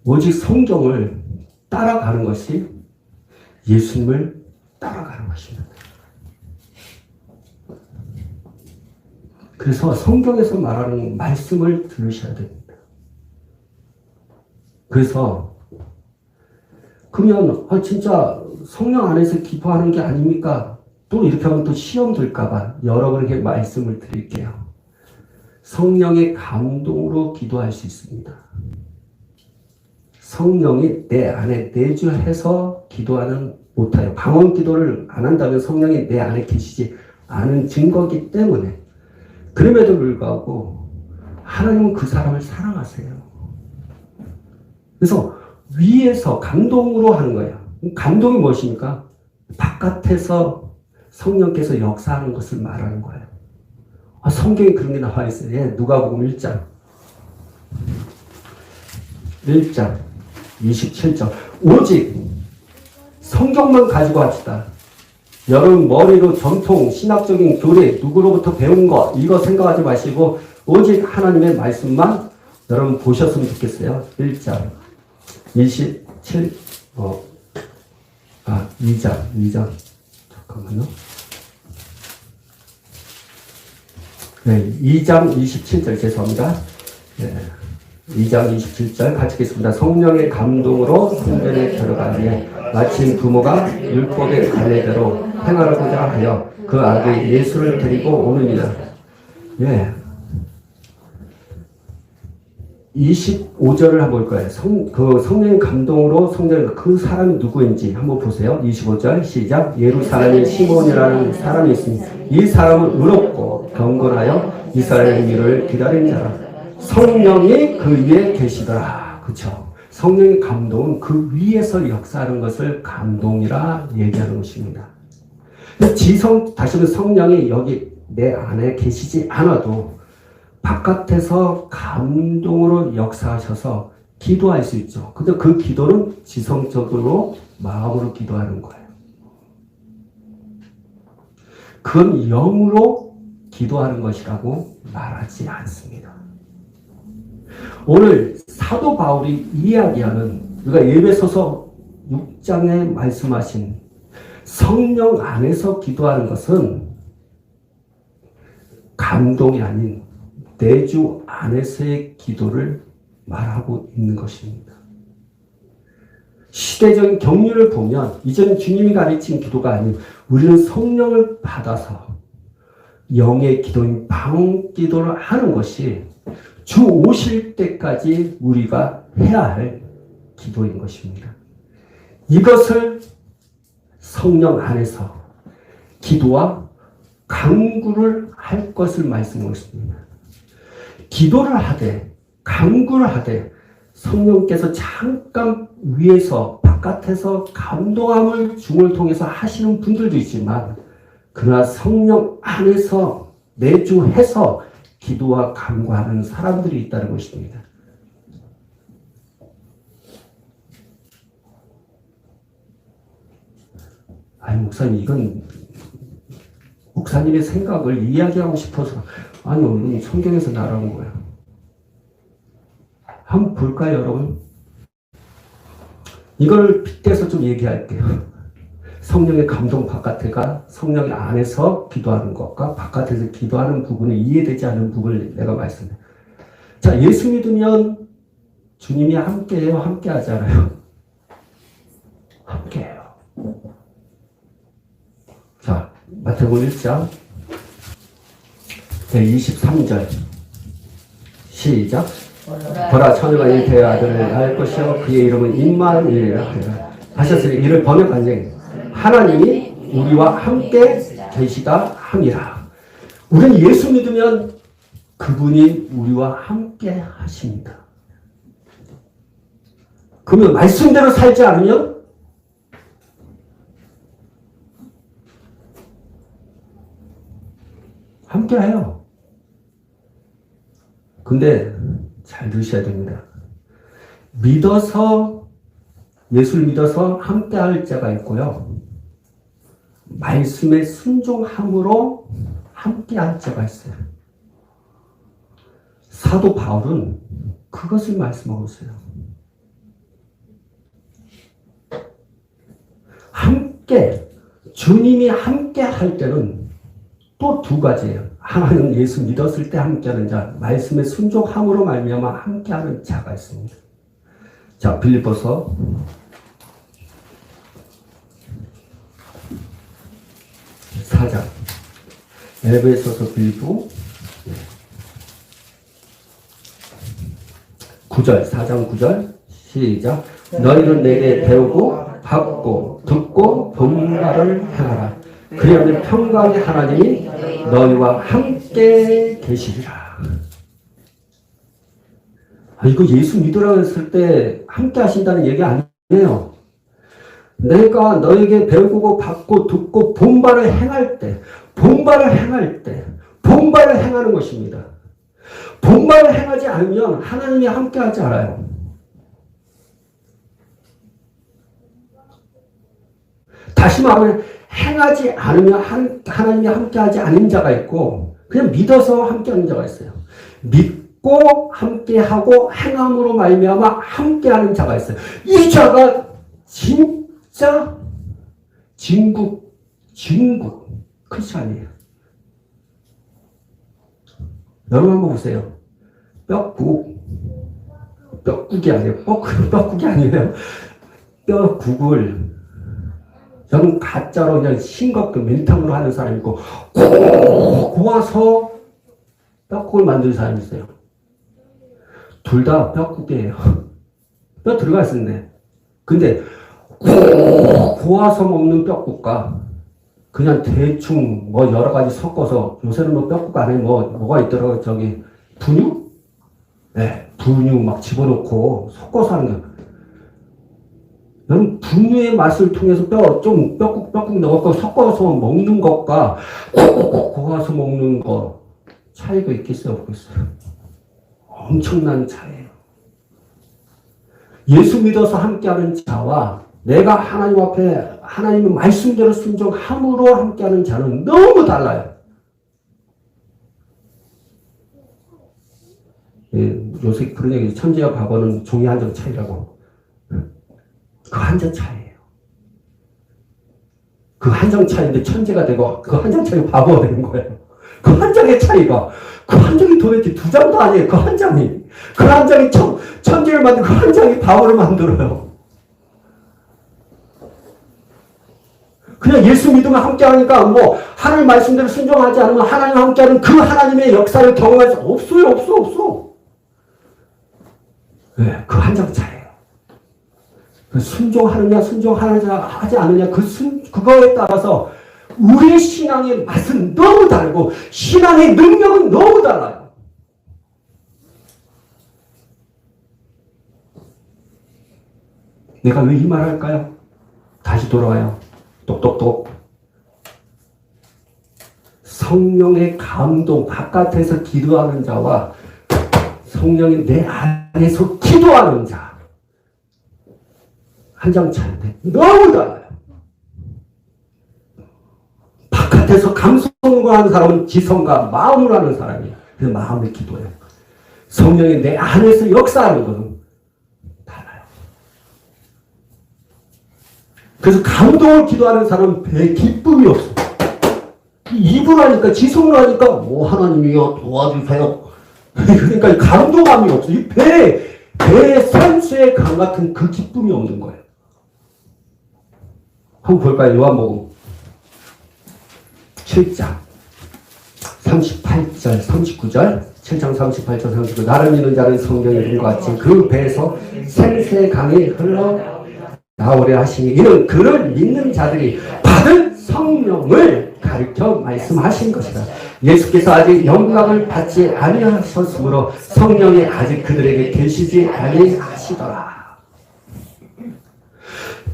오직 성경을 따라가는 것이 예수님을 따라가는 것입니다. 그래서 성경에서 말하는 말씀을 들으셔야 됩니다. 그래서 그러면 진짜 성령 안에서 기도하는 게 아닙니까? 또 이렇게 하면 또 시험 들까봐 여러분에게 말씀을 드릴게요. 성령의 감동으로 기도할 수 있습니다. 성령이 내 안에 내주해서 기도하는 못해요. 방언 기도를 안 한다면 성령이 내 안에 계시지 않은 증거이기 때문에 그럼에도 불구하고 하나님은 그 사람을 사랑하세요. 그래서 위에서 감동으로 하는 거예요. 감동이 무엇입니까? 바깥에서 성령께서 역사하는 것을 말하는 거예요. 성경에 그런 게 나와 있어요. 예, 누가복음 1장 27절 오직 성경만 가지고 합시다. 여러분 머리로 전통, 신학적인 교리, 누구로부터 배운 거 이거 생각하지 마시고 오직 하나님의 말씀만 여러분 보셨으면 좋겠어요. 1장 2장 잠깐만요. 네, 2장 27절 죄송합니다. 네, 2장 27절 같이 읽겠습니다. 성령의 감동으로 성전에 들어가니 마침 부모가 율법의 관례대로 행하려고자 하여 그 아들 예수를 데리고 오느니라. 예. 25절을 한번 볼 거예요. 성령의 감동으로 성전에 그 사람이 누구인지 한번 보세요. 25절 시작. 예루살렘에 시몬이라는 사람이 있으니 이 사람은 의롭고 경건하여 이스라엘의 일을 기다린 자라. 성령이 그 위에 계시더라. 그렇죠? 성령의 감동은 그 위에서 역사하는 것을 감동이라 얘기하는 것입니다. 다시 한번 성령이 여기 내 안에 계시지 않아도 바깥에서 감동으로 역사하셔서 기도할 수 있죠. 근데 그 기도는 지성적으로 마음으로 기도하는 거예요. 그건 영으로 기도하는 것이라고 말하지 않습니다. 오늘 사도 바울이 이야기하는 우리가 에베소서 6장에 말씀하신 성령 안에서 기도하는 것은 감동이 아닌 내주 안에서의 기도를 말하고 있는 것입니다. 시대적인 경륜을 보면 이전 주님이 가르친 기도가 아닌 우리는 성령을 받아서 영의 기도인 방언 기도를 하는 것이 주 오실 때까지 우리가 해야 할 기도인 것입니다. 이것을 성령 안에서 기도와 간구를 할 것을 말씀하고 있습니다. 기도를 하되 간구를 하되 성령께서 잠깐 위에서 바깥에서 감동함을 중을 통해서 하시는 분들도 있지만 그러나 성령 안에서 내주해서 기도와 간구하는 사람들이 있다는 것입니다. 아니 목사님 이건 목사님의 생각을 이야기하고 싶어서 아니요 성경에서 나라는 거예요. 한번 볼까요 여러분? 이걸 빗대서 좀 얘기할게요. 성령의 감동 바깥에가 성령의 안에서 기도하는 것과 바깥에서 기도하는 부분이 이해되지 않는 부분을 내가 말씀해. 자, 예수 믿으면 주님이 함께해요, 함께 하잖아요. 함께해요. 자, 마태복음 1장 23절 시작. 보라 처녀가 잉태의 아들을 낳을 것이요 그의 이름은 임마누엘이라 하셨으니 이를 번역한즉 하나님이 우리와 함께 계시다 함이라. 우리는 예수 믿으면 그분이 우리와 함께 하십니다. 그러면 말씀대로 살지 않으면 함께 해요. 근데 잘 들으셔야 됩니다. 믿어서 예수를 믿어서 함께 할 자가 있고요. 말씀에 순종함으로 함께 할 자가 있어요. 사도 바울은 그것을 말씀하고 있어요. 함께 주님이 함께 할 때는 또 두 가지예요. 하나는 예수 믿었을 때 함께하는 자, 말씀에 순종함으로 말미암아 함께하는 자가 있습니다. 자, 빌립보서 4장 에베소서 빌립보 9절 4장 9절 시작. 너희는 내게 배우고 받고 듣고 본 바를 행하라. 그리하면 평강의 하나님이 너희와 함께 계시리라. 이거 예수 믿으라고 했을 때 함께 하신다는 얘기 아니에요. 내가 너에게 배우고 받고 듣고 본 바를 행할 때, 본 바를 행하는 것입니다. 본 바를 행하지 않으면 하나님이 함께 하지 않아요. 다시 말하면 행하지 않으면 하나님이 함께하지 않은 자가 있고 그냥 믿어서 함께하는 자가 있어요. 믿고 함께하고 행함으로 말미암아 함께하는 자가 있어요. 이 자가 진짜 진국 크리스찬이에요. 여러분 한번 보세요. 뼈국이 아니에요. 뼈국이 아니에요. 뼈국을 저는 가짜로 그냥 싱겁게 맨탕으로 하는 사람이 있고 꼭 고아서 뼈국을 만드는 사람이 있어요. 둘 다 뼈국이에요. 뼈 들어가 있었네. 근데 꼭 고아서 먹는 뼈국과 그냥 대충 뭐 여러 가지 섞어서 요새는 뭐 뼈국 안에 뭐가 있더라고요. 저기 분유? 네, 분유 막 집어넣고 섞어서 하는 거예요. 여러분 분유의 맛을 통해서 뼈국 넣고 섞어서 먹는 것과 꼭 고아서 먹는 거 차이가 있겠어요, 없겠어요? 엄청난 차이예요. 예수 믿어서 함께하는 자와 내가 하나님 앞에 하나님의 말씀대로 순종함으로 함께하는 자는 너무 달라요. 예, 요새 그런 얘기 천지와 바보는 종이 한 장 차이라고. 그 한 장 차이예요. 그 한 장 차이인데 천재가 되고 그 한 장 차이가 바보가 되는 거예요. 그 한 장의 차이가. 그 한 장이 도대체 두 장도 아니에요. 그 한 장이. 그 한 장이 천지를 만들고 그 한 장이 바울을 만들어요. 그냥 예수 믿으면 함께 하니까 뭐 하나님 말씀대로 순종하지 않으면 하나님 함께하는 그 하나님의 역사를 경험할 수 없어요. 없어. 네, 그 한 장 차이예요. 순종하느냐 순종하지 않느냐 그거에 따라서 우리의 신앙의 맛은 너무 다르고 신앙의 능력은 너무 달라요. 내가 왜 이 말을 할까요? 다시 돌아와요. 똑똑똑. 성령의 감동, 바깥에서 기도하는 자와 성령이 내 안에서 기도하는 자. 한 장 차이인데 너무 달라요. 바깥에서 감성으로 하는 사람은 지성과 마음으로 하는 사람이에요. 그래서 마음의 기도예요. 성령이 내 안에서 역사하는 것은 달라요. 그래서 감동을 기도하는 사람은 배에 기쁨이 없어요. 입으로 하니까 지성으로 하니까 뭐 하나님이여 도와주세요. 그러니까 감동함이 없어요. 이 배에 산수의 강 같은 그 기쁨이 없는 거예요. 한번 볼까요? 요한복음 7장 38절 39절 7장 38절 39절 나를 믿는 자는 성경의 이름과 같이 그 배에서 생수의 강이 흘러나오려 하시니 이는 그를 믿는 자들이 받은 성령을 가르쳐 말씀하신 것이다. 예수께서 아직 영광을 받지 아니하셨으므로 성령이 아직 그들에게 계시지 아니하시더라.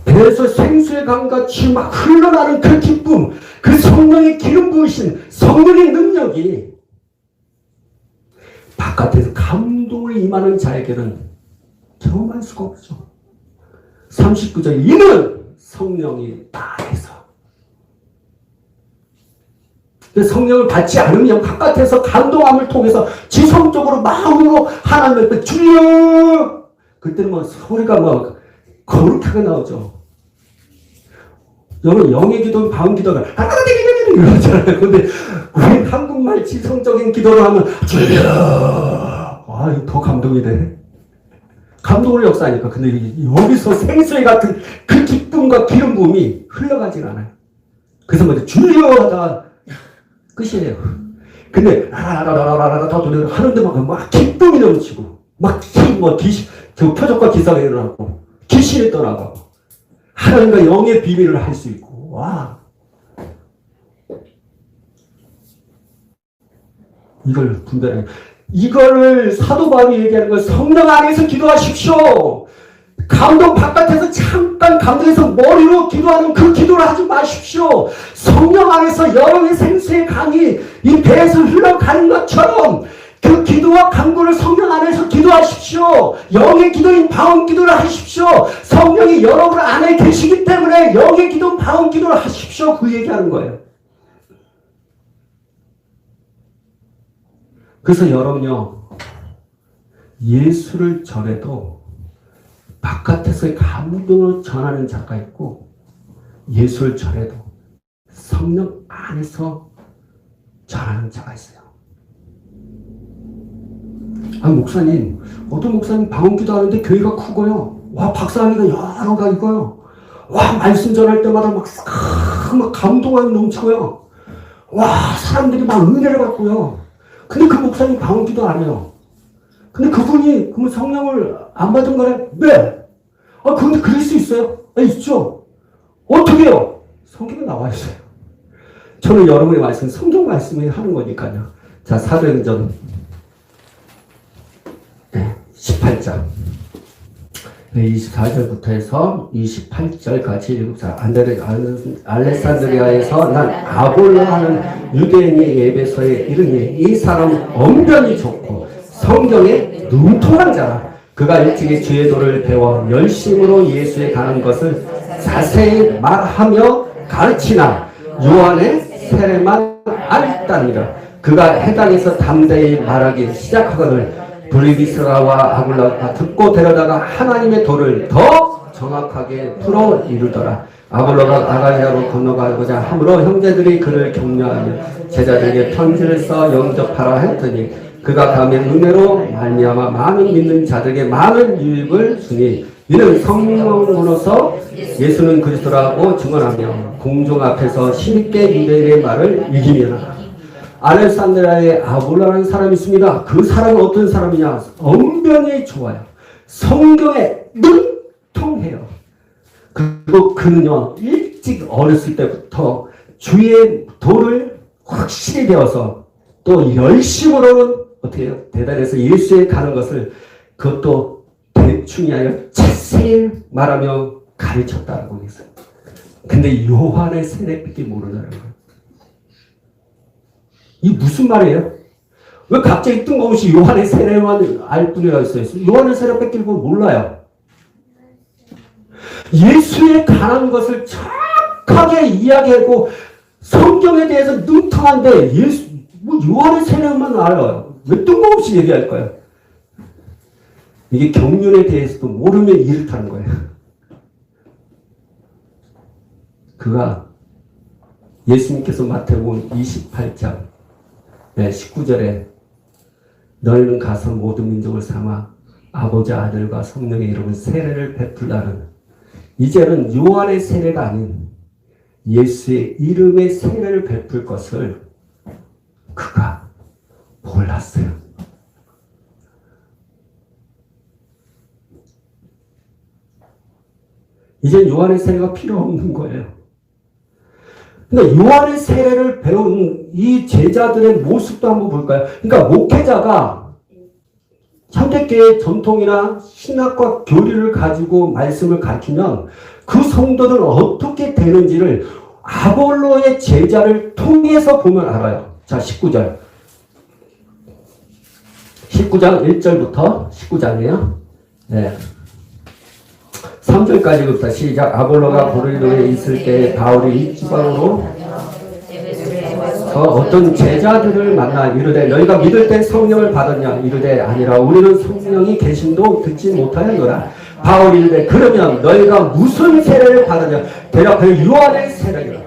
배에서 생수의 강같이 막 흘러나는 그 기쁨, 그 성령의 기름 부으신 성령의 능력이 바깥에서 감동을 임하는 자에게는 경험할 수가 없죠. 39절 이는 성령이 나에서 성령을 받지 않으면 바깥에서 감동함을 통해서 지성적으로 마음으로 하나님 앞에 주여 그때는 뭐 소리가 막 거룩하게 나오죠. 여러분 영의 기도는 방언 기도가 이러잖아요. 근데 우리 한국말 지성적인 기도를 하면 주여 이거 더 감동이 돼. 감동을 역사하니까. 근데 여기서 생수의 같은 그 기쁨과 기름 부음이 흘러가질 않아요. 그래서 먼저 주여 하다가 끝이에요. 근데 라라라라라라 더 노래를 하는데 막 기쁨이 넘치고 저 표적과 기사가 일어나고 귀신이 떠나고 하나님과 영의 비밀을 할 수 있고 와 이걸 분별해. 이거를 사도 바울이 얘기하는 건 성령 안에서 기도하십시오. 감동 바깥에서 잠깐 감동해서 머리로 기도하는 그 기도를 하지 마십시오. 성령 안에서 여러분의 생수의 강이 이 배에서 흘러가는 것처럼 그 기도와 간구를 성령 안에서 기도하십시오. 영의 기도인 방언 기도를 하십시오. 성령이 여러분 안에 계시기 때문에 영의 기도인 방언 기도를 하십시오. 그 얘기하는 거예요. 그래서 여러분요, 예수를 전해도 바깥에서의 감동을 전하는 자가 있고 예수를 전해도 성령 안에서 전하는 자가 있어요. 목사님, 어떤 목사님 방언 기도하는데 교회가 크고요. 와, 박사님이 여러 가 있고요. 와, 말씀 전할 때마다 막 감동함이 넘치고요. 와, 사람들이 막 은혜를 받고요. 근데 그 목사님 방언 기도 안 해요. 근데 그분이 그러면 성령을 안 받은 거래? 네. 근데 그럴 수 있어요? 있죠. 어떻게 해요? 성경에 나와 있어요. 저는 여러분의 말씀, 성경 말씀을 하는 거니까요. 자, 사도행전 18장 24절부터 해서 28절까지 읽읍시다. 알렉산드리아에서 난 아볼로 하는 유대인이 에베소에 이르니 이 사람 언변이 좋고 성경에 능통한 자라. 그가 일찍이 주의 도를 배워 열심으로 예수에 관한 것을 자세히 말하며 가르치나 요한의 세례만 알다니라. 그가 해당에서 담대히 말하기 시작하거늘 브리기스라와 아굴라가 듣고 데려다가 하나님의 도를 더 정확하게 풀어 이루더라. 아볼로가 아가리아로 건너가고자 함으로 형제들이 그를 격려하며 제자들에게 편지를 써 영접하라 했더니 그가 감의 은혜로 말미암아 많은 믿는 자들에게 많은 유익을 주니 이는 성령으로서 예수는 그리스도라고 증언하며 공중 앞에서 힘있게 유대인의 말을 이기며 알렉산드리아에 아볼로라는 사람이 있습니다. 그 사람은 어떤 사람이냐? 언변이 좋아요. 성경에 능통해요. 그리고 그는요 일찍 어렸을 때부터 주의 도를 확실히 배워서 또 열심으로는 어떻게 해요? 대단해서 예수에 가는 것을 그것도 대충이 아니라 자세히 말하며 가르쳤다고 했어요. 근데 요한의 세례밖에 모르더라고요. 이게 무슨 말이에요? 왜 갑자기 뜬금없이 요한의 세례만 알 뿐이라 했어요? 요한의 세례밖에 몰라요. 예수에 관한 것을 정확하게 이야기하고 성경에 대해서 능통한데 요한의 세례만 알아요. 왜 뜬금없이 얘기할까요? 이게 경륜에 대해서도 모르면 이렇다는 거예요. 그가 예수님께서 마태복음 28장 19절에 너희는 가서 모든 민족을 삼아 아버지 아들과 성령의 이름을 세례를 베풀라는 이제는 요한의 세례가 아닌 예수의 이름의 세례를 베풀 것을 그가 몰랐어요. 이제 요한의 세례가 필요 없는 거예요. 그러니까 요한의 세례를 배운 이 제자들의 모습도 한번 볼까요? 그러니까 목회자가 현대교의 전통이나 신학과 교리를 가지고 말씀을 가르치면 그 성도들은 어떻게 되는지를 아볼로의 제자를 통해서 보면 알아요. 자, 19절. 19장 1절부터 19장이에요. 네. 3절까지부터 시작. 아볼로가 고린도에 있을 때 바울이 이 지방으로 어떤 제자들을 만나 이르되 너희가 믿을 때 성령을 받았냐? 이르되 아니라 우리는 성령이 계심도 듣지 못하였노라. 바울이 이르되 그러면 너희가 무슨 세례를 받았냐? 대답하여 요한의 세례라.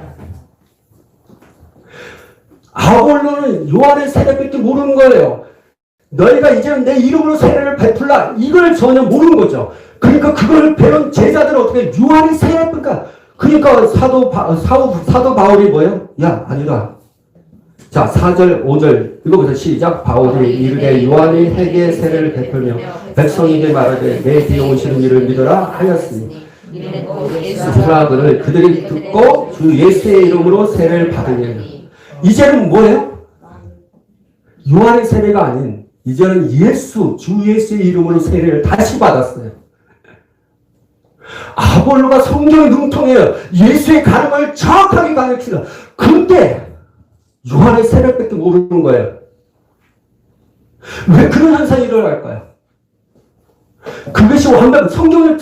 아볼로는 요한의 세례밖에 모르는 거예요. 너희가 이제는 내 이름으로 세례를 베풀라. 이걸 전혀 모르는 거죠. 그러니까 그걸 배운 제자들은 어떻게 요한의 세례니까 그러니까 사도 바울이 뭐예요? 야 아니다. 자 4절 5절 읽어보세요. 시작. 바울이 이르되 요한이 회개의 세례를 베풀며 백성에게 말하되 내 뒤에 오시는 이를 믿으라 하였으니 그를 그들이 듣고 주 예수의 이름으로 세례를 받으니 이제는 뭐예요? 요한의 세례가 아닌 이제는 주 예수의 이름으로 세례를 다시 받았어요. 아볼로가 성경에 능통해요. 예수의 가능을 정확하게 가르치다. 근데 요한의 세례밖에 모르는 거예요. 왜 그런 현상이 일어날까요? 그것이 완벽한 성경을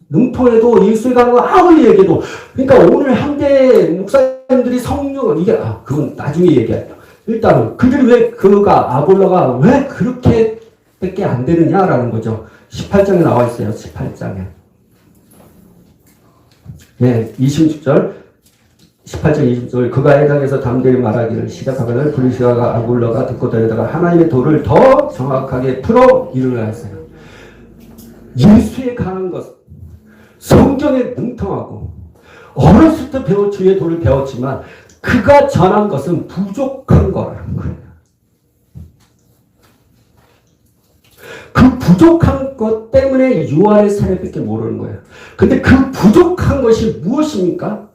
능통해도 예수의 가능을 아무리 얘기해도 그러니까 오늘 현대 목사님들이 성령을 이게 그건 나중에 얘기할게요. 일단은 그들이 왜 아볼로가 왜 그렇게 밖에 안 되느냐라는 거죠. 18장에 나와 있어요. 18장에. 네, 26절, 18절, 20절. 그가 해당해서 담대히 말하기를 시작하거늘 브리스가가 아볼로가 듣고 다니다가 하나님의 도를 더 정확하게 풀어 이루려 했어요. 예수에 관한 것, 성경에 능통하고 어렸을 때 주의 도를 배웠지만 그가 전한 것은 부족한 거라는 거예요. 그 부족한 것 때문에 요한의 세례밖에 모르는 거예요. 근데 그 부족한 것이 무엇입니까?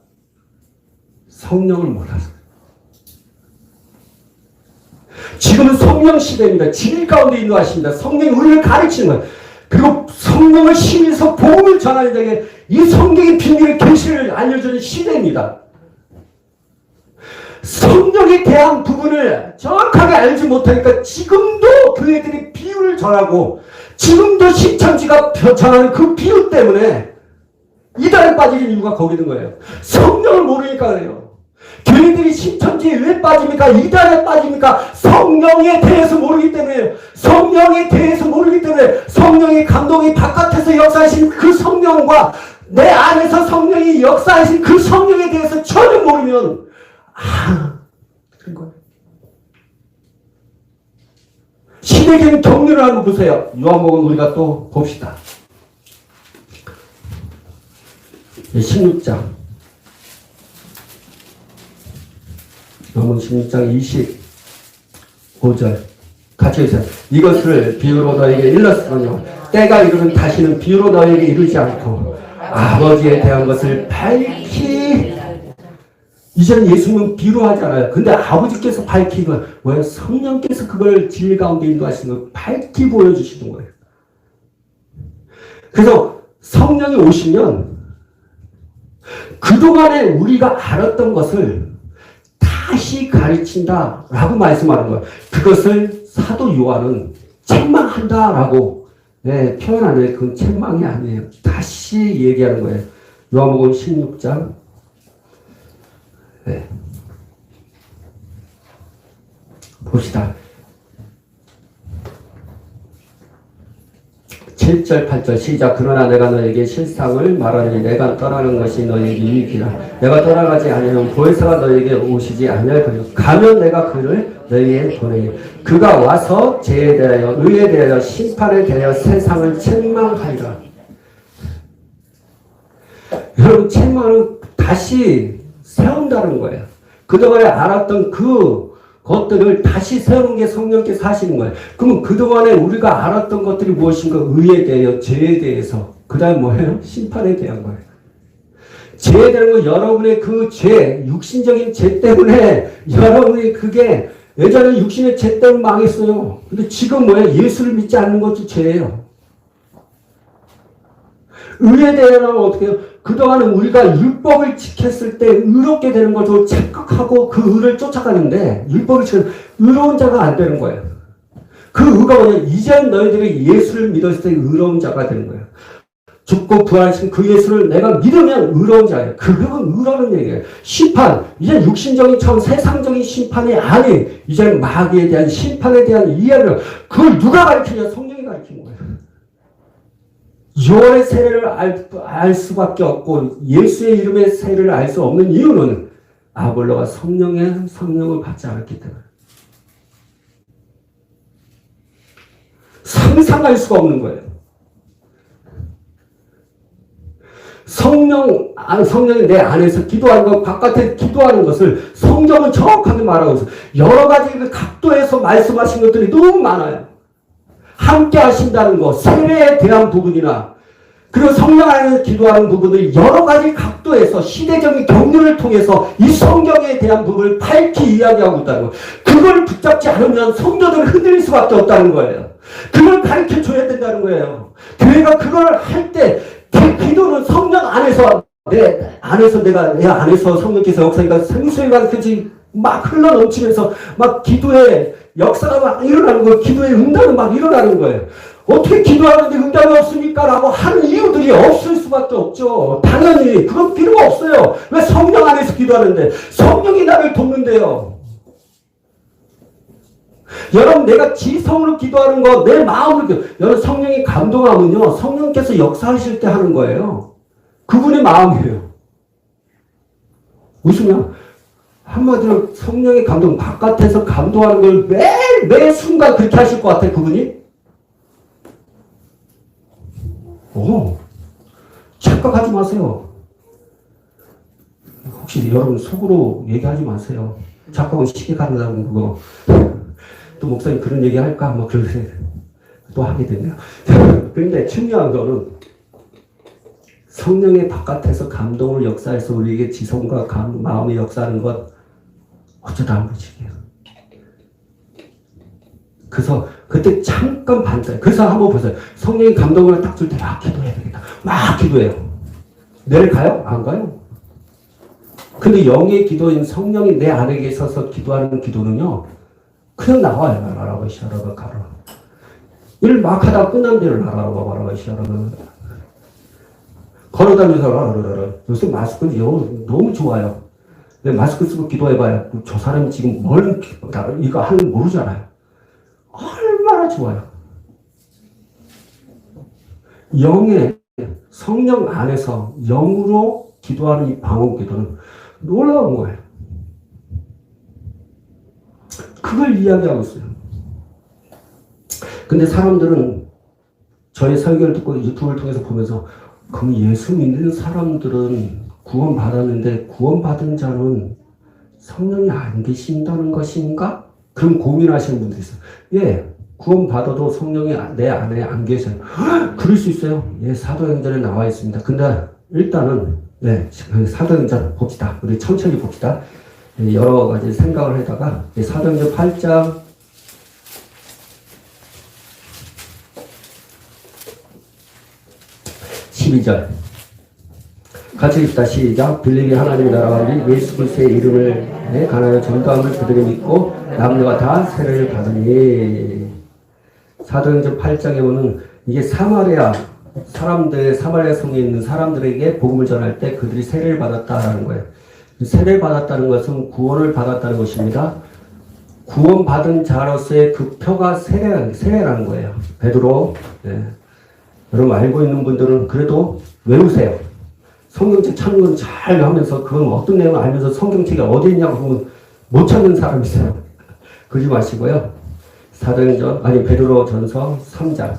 성령을 몰라서. 지금은 성령 시대입니다. 진리 가운데 인도하십니다. 성령이 우리를 가르치는 거예요. 그리고 성령을 신에서 복음을 전하는 자에게 이 성경의 비밀의 계시를 알려주는 시대입니다. 성령에 대한 부분을 정확하게 알지 못하니까 지금도 교회들이 비유를 전하고 지금도 신천지가 전하는 그 비유 때문에 이단에 빠지는 이유가 거기 있는 거예요. 성령을 모르니까 그래요. 교회들이 신천지에 왜 빠집니까? 이단에 빠집니까? 성령에 대해서 모르기 때문에, 성령에 대해서 모르기 때문에, 성령의 감동이 바깥에서 역사하신 그 성령과 내 안에서 성령이 역사하신 그 성령에 대해서 전혀 모르면 그런 거예요. 시대적인 경륜을 한번 보세요. 요한복음 우리가 또 봅시다. 16장. 요한복음 16장 25절. 같이 해주세요. 이것을 비유로 너에게 일렀으며 때가 이르면 다시는 비유로 너에게 이르지 않고 아버지에 대한 것을 밝히. 이제는 예수님은 비유로 하지 않아요. 근데 아버지께서 밝히고 왜 성령께서 그걸 진리 가운데 인도하시는 걸 밝히 보여주시는 거예요. 그래서 성령이 오시면 그동안에 우리가 알았던 것을 다시 가르친다라고 말씀하는 거예요. 그것을 사도 요한은 책망한다라고 표현하는 그건 책망이 아니에요. 다시 얘기하는 거예요. 요한복음 16장 봅시다. 7절 8절 시작. 그러나 내가 너에게 실상을 말하니 내가 떠나는 것이 너에게 유익이라. 내가 떠나가지 않으면 보혜사가 너에게 오시지 아니할 거요. 가면 내가 그를 너에게 보내니 그가 와서 죄에 대하여 의에 대하여 심판에 대하여 세상을 책망하리라. 여러분, 책망은 다시 세운다는 거예요. 그동안에 알았던 그 것들을 다시 세우는 게 성령께서 하시는 거예요. 그러면 그동안에 우리가 알았던 것들이 무엇인가? 의에 대하여, 죄에 대해서, 그 다음 뭐예요? 심판에 대한 거예요. 죄에 대한 건 여러분의 그 죄, 육신적인 죄 때문에 여러분이 그게 예전에 육신의 죄 때문에 망했어요. 근데 지금 뭐예요? 예수를 믿지 않는 것도 죄예요. 의에 대해서는 어떻게 해요? 그동안은 우리가 율법을 지켰을 때 의롭게 되는 것을 착각하고 그 의를 쫓아가는데 율법을 지키면 의로운 자가 안 되는 거예요. 그 의가 뭐냐면 이제 너희들이 예수를 믿었을 때 의로운 자가 되는 거예요. 죽고 부활하신 그 예수를 내가 믿으면 의로운 자예요. 그건 의라는 얘기예요. 심판, 이제 육신적인 처음 세상적인 심판이 아닌 이제 마귀에 대한 심판에 대한 이해를 그걸 누가 가르치냐? 성령이 가르치는 거예요. 요한의 세례를 알 수밖에 없고 예수의 이름의 세례를 알 수 없는 이유는 아볼로가 성령을 받지 않았기 때문에. 상상할 수가 없는 거예요. 성령이 내 안에서 기도하는 것, 바깥에 기도하는 것을 성경은 정확하게 말하고 있어요. 여러 가지 각도에서 말씀하신 것들이 너무 많아요. 함께 하신다는 것, 세례에 대한 부분이나 그리고 성령 안에서 기도하는 부분을 여러 가지 각도에서 시대적인 경륜을 통해서 이 성경에 대한 부분을 밝히 이야기하고 있다는 거예요. 그걸 붙잡지 않으면 성도들은 흔들릴 수밖에 없다는 거예요. 그걸 가르쳐줘야 된다는 거예요. 교회가 그걸 할 때 기도는 성령 안에서 내 안에서 성령께서 역사니까 생수가 막 흘러 넘치면서 막 기도에 역사가 막 일어나는 거예요. 기도의 응답은 막 일어나는 거예요. 어떻게 기도하는데 응답이 없습니까? 라고 하는 이유들이 없을 수밖에 없죠. 당연히 그건 필요가 없어요. 왜? 성령 안에서 기도하는데 성령이 나를 돕는데요. 여러분, 내가 지성으로 기도하는 거, 내 마음으로 여러분, 성령이 감동하면요 성령께서 역사하실 때 하는 거예요. 그분의 마음이에요. 무슨요? 한마디로 성령의 감동, 바깥에서 감동하는 걸 매 순간 그렇게 하실 것 같아요, 그분이? 착각하지 마세요. 혹시 여러분 속으로 얘기하지 마세요. 착각은 시계 가는다는 그거. 또 목사님 그런 얘기 할까? 뭐 그러세요. 또 하게 되네요. 그런데 중요한 거는 성령의 바깥에서 감동을 역사해서 우리에게 지성과 마음의 역사하는 것 어쩌다 한 번씩이에요. 그래서 그때 잠깐 반대. 그래서 한번 보세요. 성령의 감동을 딱 줄 때 막 기도해야 되겠다. 막 기도해요. 내려가요? 안 가요? 근데 영의 기도인 성령이 내 안에 계셔서 기도하는 기도는요. 그냥 나와요. 라라바 시아라바 가라. 일 막 하다가 끝난 대로 라라바 바라바 시아라바. 걸어다니면서 라라라라. 요새 마스크는 너무 좋아요. 근데 마스크 쓰고 기도해봐요. 저 사람이 지금 이거 하는 거 모르잖아요. 얼마나 좋아요. 영의 성령 안에서 영으로 기도하는 이 방언 기도는 놀라운 거예요. 그걸 이야기하고 있어요. 근데 사람들은 저의 설교를 듣고 유튜브를 통해서 보면서 그럼 예수 믿는 사람들은 구원 받았는데 구원받은 자는 성령이 안 계신다는 것인가? 그럼 고민하시는 분들이 있어요. 예, 구원 받아도 성령이 내 안에 안 계셔요. 그럴 수 있어요. 예, 사도행전에 나와 있습니다. 근데 일단은 네, 사도행전 봅시다. 우리 천천히 봅시다. 여러 가지 생각을 하다가 사도행전 8장 12절 같이 읽다 시작. 빌립이 하나님의 나라와 예수 그리스도의 이름을 가나여 전도함을 그들이 믿고 남녀가 다 세례를 받으니. 사도행전 8장에 보면 이게 사마리아 성에 있는 사람들에게 복음을 전할 때 그들이 세례를 받았다라는 거예요. 세례를 받았다는 것은 구원을 받았다는 것입니다. 구원받은 자로서의 그 표가 세례라는 거예요. 베드로. 네. 여러분 알고 있는 분들은 그래도 외우세요. 성경책 찾는 건 잘 하면서 그건 어떤 내용을 알면서 성경책이 어디 있냐고 그러면 못 찾는 사람이 있어요. 그러지 마시고요. 베드로 전서 3장.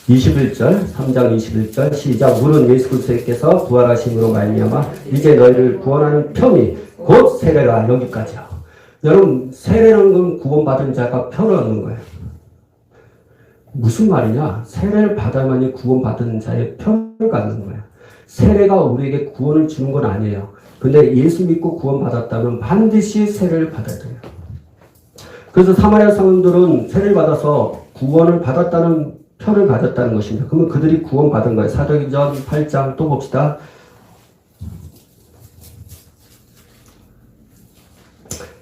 21절, 3장 21절 시작. 물은 예수 그리스도께서 부활하심으로 말미암아 이제 너희를 구원하는 편이 곧 세례라. 여기까지요. 여러분 세례라는 건 구원받은 자가 편을 얻는 거예요. 무슨 말이냐? 세례를 받아야만이 구원받은 자의 편을 갖는 거예요. 세례가 우리에게 구원을 주는 건 아니에요. 근데 예수 믿고 구원받았다면 반드시 세례를 받아야 돼요. 그래서 사마리아 사람들은 세례를 받아서 구원을 받았다는 편을 가졌다는 것입니다. 그러면 그들이 구원받은 거예요. 사도행전 8장 또 봅시다.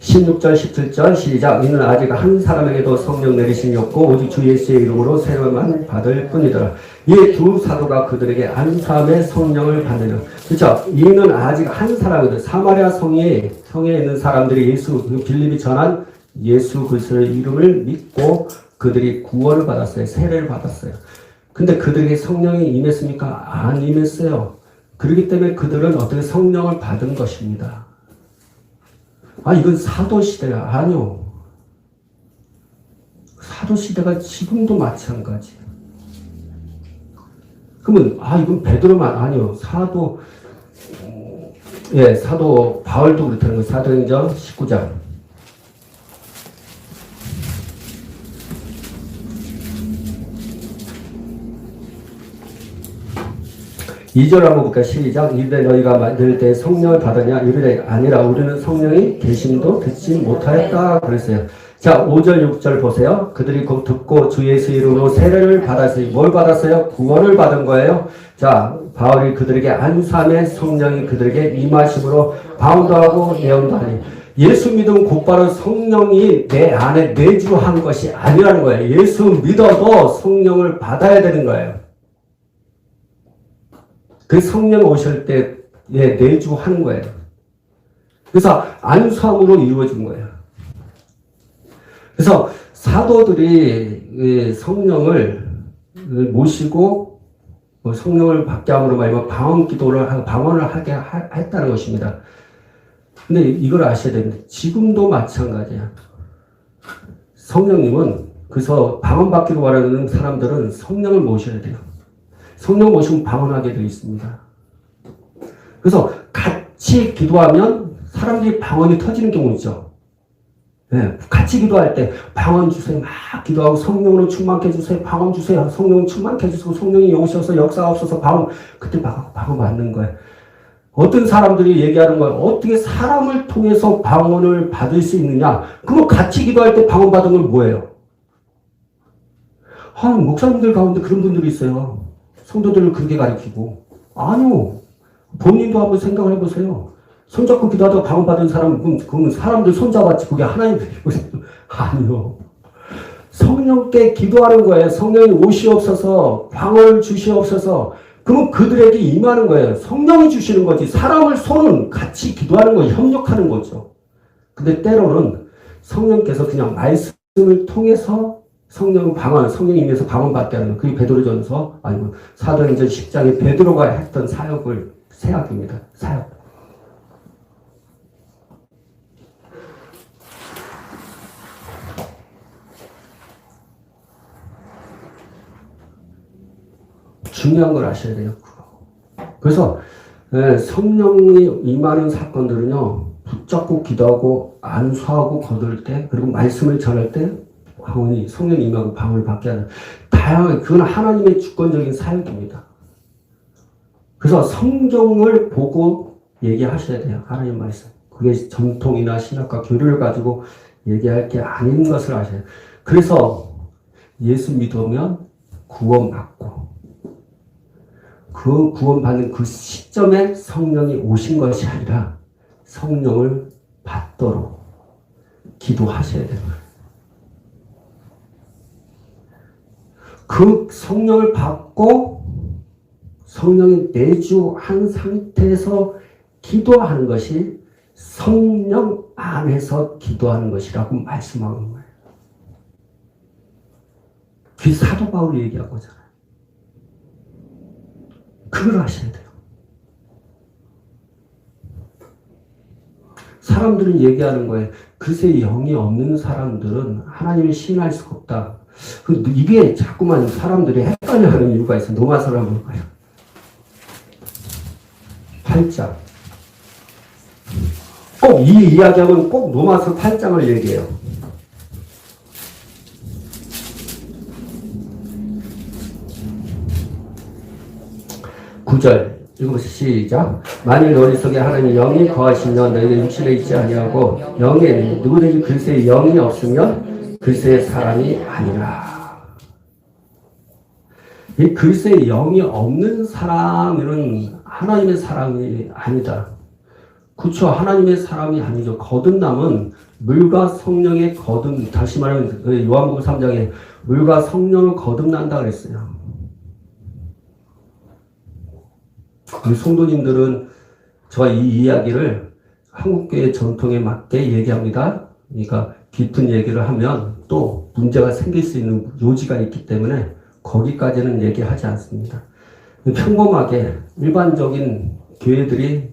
16절 17절 시작. 이는 아직 한 사람에게도 성령 내리심이 없고 오직 주 예수의 이름으로 세례만 받을 뿐이더라. 이 두 사도가 그들에게 안수함의 성령을 받느냐. 그렇죠? 이는 아직 한 사람이다. 사마리아 성에 있는 사람들이 빌립이 전한 예수 그리스도의 이름을 믿고 그들이 구원을 받았어요. 세례를 받았어요. 근데 그들에게 성령이 임했습니까? 안 임했어요. 그렇기 때문에 그들은 어떻게 성령을 받은 것입니다. 이건 사도시대야. 아니요. 사도시대가 지금도 마찬가지예요. 그러면, 이건 베드로만, 아니요. 사도 바울도 그렇다는 거예요. 사도행전 19장. 2절 한번 볼까요? 시작. 이르되 너희가 만들 때 성령을 받았냐? 이르되 아니라 우리는 성령이 계심도 듣지 못하였다 그랬어요. 자, 5절 6절 보세요. 그들이 곧 듣고 주 예수 이름으로 세례를 받았어요. 뭘 받았어요? 구원을 받은 거예요. 자, 바울이 그들에게 안수함의 성령이 그들에게 임하심으로 방언도 하고 예언도 하니. 예수 믿으면 곧바로 성령이 내 안에 내주한 것이 아니라는 거예요. 예수 믿어도 성령을 받아야 되는 거예요. 그 성령 오실 때 내주하는 거예요. 그래서 안수함으로 이루어진 거예요. 그래서 사도들이 성령을 모시고 성령을 받게 함으로 말미암아 방언을 하게 했다는 것입니다. 근데 이걸 아셔야 됩니다. 지금도 마찬가지야. 성령님은 그래서 방언 받기로 원하는 사람들은 성령을 모셔야 돼요. 성령 모시면 방언하게 되어 있습니다. 그래서 같이 기도하면 사람들이 방언이 터지는 경우 있죠. 네, 같이 기도할 때 방언 주세요. 막 기도하고 성령으로 충만케 해주세요. 방언 주세요. 성령 충만케 해주시고 성령이 오셔서 역사가 없어서 방언 그때 방언 맞는 거예요. 어떤 사람들이 얘기하는 거예요. 어떻게 사람을 통해서 방언을 받을 수 있느냐? 그럼 같이 기도할 때 방언 받은 건 뭐예요? 목사님들 가운데 그런 분들이 있어요. 성도들을 그렇게 가르치고. 아니요. 본인도 한번 생각을 해보세요. 손잡고 기도하다가 방언 받은 사람은, 그건 사람들 손잡았지. 그게 하나님의 아니요. 성령께 기도하는 거예요. 성령이 오시옵소서, 방언을 주시옵소서. 그러면 그들에게 임하는 거예요. 성령이 주시는 거지. 사람을 손은 같이 기도하는 거, 협력하는 거죠. 근데 때로는 성령께서 그냥 말씀을 통해서 성령이 임해서 방언받게 하는 거. 그게 베드로전서, 아니면 사도행전 10장에 베드로가 했던 사역입니다. 사역. 중요한 걸 아셔야 돼요. 그래서 성령이 임하는 사건들은요, 붙잡고 기도하고 안수하고 거둘 때, 그리고 말씀을 전할 때 성령이 임하고 방언을 받게 하는, 다양하게 그건 하나님의 주권적인 사역입니다. 그래서 성경을 보고 얘기하셔야 돼요. 하나님 말씀. 그게 전통이나 신학과 교류를 가지고 얘기할 게 아닌 것을 아셔야 돼요. 그래서 예수 믿으면 구원받고, 그 구원받는 그 시점에 성령이 오신 것이 아니라 성령을 받도록 기도하셔야 돼요. 그 성령을 받고 성령이 내주한 상태에서 기도하는 것이 성령 안에서 기도하는 것이라고 말씀하는 거예요. 그게 사도 바울이 얘기한 거잖아요. 그걸 아셔야 돼요. 사람들은 얘기하는 거예요. 글쎄 영이 없는 사람들은 하나님을 신뢰할 수가 없다. 이게 자꾸만 사람들이 헷갈려하는 이유가 있어요. 로마서를 한번 볼까요? 8장. 꼭 이 이야기하면 꼭 로마서 8장을 얘기해요. 9절 읽어보세요. 시작. 만일 너희 속에 하나님의 영이 거하시면 너희는 육신에 있지 아니하고 영에 누구든지 글쎄 영이 없으면 글쎄 사람이 아니라. 이 글쎄 영이 없는 사람은 하나님의 사람이 아니다. 그렇죠. 하나님의 사람이 아니죠. 거듭남은 물과 성령의 다시 말하면 요한복음 3장에 물과 성령을 거듭난다 그랬어요. 우리 성도님들은 제가 이 이야기를 한국교회 전통에 맞게 얘기합니다. 그러니까 깊은 얘기를 하면 또 문제가 생길 수 있는 요지가 있기 때문에 거기까지는 얘기하지 않습니다. 평범하게 일반적인 교회들이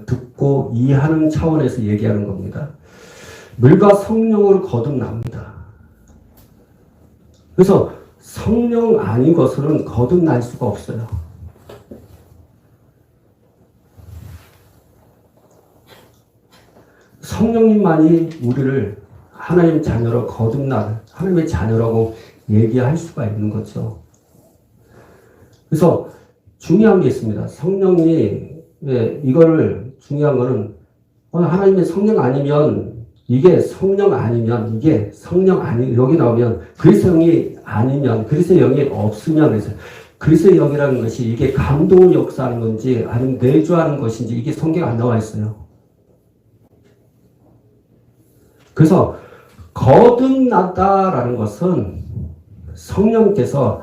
듣고 이해하는 차원에서 얘기하는 겁니다. 물과 성령으로 거듭납니다. 그래서 성령 아닌 것으로는 거듭날 수가 없어요. 성령님만이 우리를 하나님의 자녀로 하나님의 자녀라고 얘기할 수가 있는 거죠. 그래서 중요한 게 있습니다. 성령이, 이거를 중요한 거는, 하나님의 성령 아니면, 이게 성령 아니면, 여기 나오면, 그리스도의 영이 아니면, 그리스도의 영이 없으면, 그래서 그리스도의 영이라는 것이 이게 감동을 역사하는 건지, 아니면 내주하는 것인지, 이게 성경에 안 나와 있어요. 그래서 거듭났다라는 것은 성령께서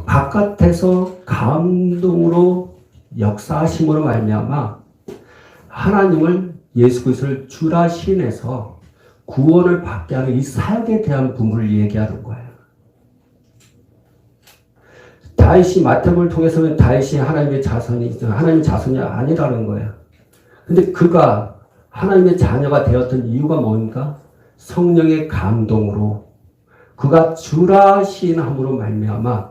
바깥에서 감동으로 역사하심으로 말미암아 하나님을 예수 그리스도를 주라 신해서 구원을 받게 하는 이 사역에 대한 부분을 얘기하는 거예요. 다윗이 마태복음을 통해서는 다윗이 하나님의 자손이 아니라는 거예요. 근데 그가 하나님의 자녀가 되었던 이유가 뭡니까? 성령의 감동으로 그가 주라 시인함으로 말미암아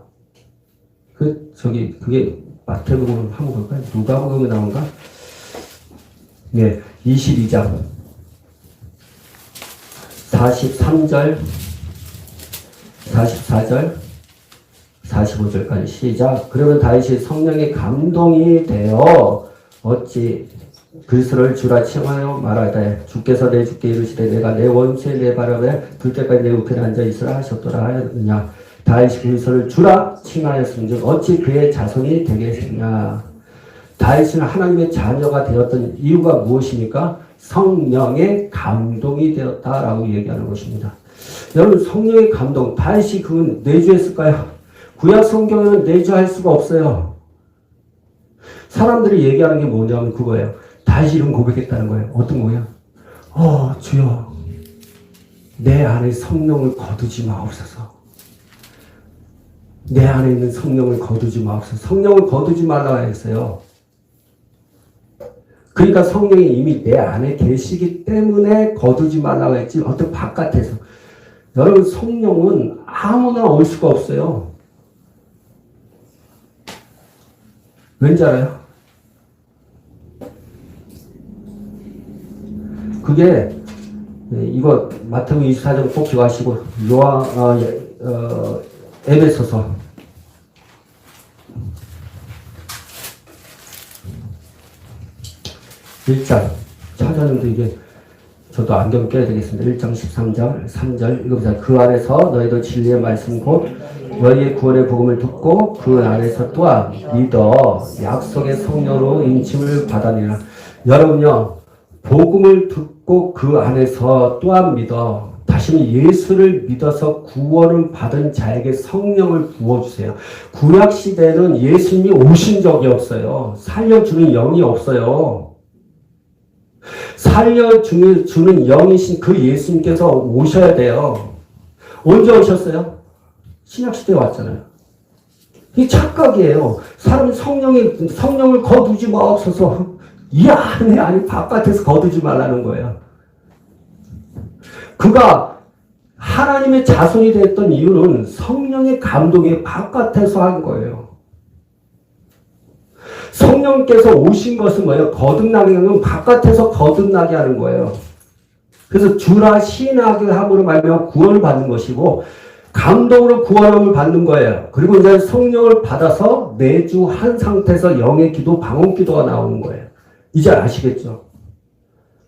그게 마태복음 한번 볼까요? 누가복음에 나온가? 네, 22장 43절 44절 45절까지 시작. 그러면 다윗이 성령의 감동이 되어 어찌 그리스도를 주라 칭하여 말하되 주께서 내 주께 이르시되 내가 내 원수의 내 발 아래 둘 때까지 내 우편에 앉아 있으라 하셨더라 하였느냐. 다윗이 그리스도를 주라 칭하였은즉 어찌 그의 자손이 되겠느냐. 다윗은 하나님의 자녀가 되었던 이유가 무엇입니까? 성령의 감동이 되었다라고 얘기하는 것입니다. 여러분, 성령의 감동, 다윗이 그건 내주했을까요? 구약 성경에는 내주할 수가 없어요. 사람들이 얘기하는 게 뭐냐면 그거예요. 다시 이런 고백했다는 거예요. 어떤 거예요? 주여, 내 안에 성령을 거두지 마옵소서. 내 안에 있는 성령을 거두지 마옵소서. 성령을 거두지 말라고 했어요. 그러니까 성령이 이미 내 안에 계시기 때문에 거두지 말라고 했지 어떤 바깥에서. 여러분, 성령은 아무나 올 수가 없어요. 왠지 알아요? 그게 이거 마태복음 24장 꼭 기억하시고 에베소서 1장 찾았는데 이게 저도 안경 껴야 되겠습니다. 1장 13절 3절 읽어보세요. 그 안에서 너희도 진리의 말씀 곧 너희의 구원의 복음을 듣고 그 안에서 또한 믿어 약속의 성령으로 인침을 받아내라. 여러분요, 복음을 듣고 그 안에서 또한 믿어, 다시는 예수를 믿어서 구원을 받은 자에게 성령을 부어주세요. 구약시대에는 예수님이 오신 적이 없어요. 살려주는 영이 없어요. 살려주는 영이신 그 예수님께서 오셔야 돼요. 언제 오셨어요? 신약시대에 왔잖아요. 이게 착각이에요. 사람이 성령을 거두지 마옵소서. 이 안에 아니 바깥에서 거두지 말라는 거예요. 그가 하나님의 자손이 됐던 이유는 성령의 감동이 바깥에서 한 거예요. 성령께서 오신 것은 뭐예요? 거듭나게 하는 건 바깥에서 거듭나게 하는 거예요. 그래서 주라 시인하게 함으로 말미암아 구원을 받는 것이고 감동으로 구원함을 받는 거예요. 그리고 이제 성령을 받아서 매주 한 상태에서 영의 기도, 방언 기도가 나오는 거예요. 이제 아시겠죠?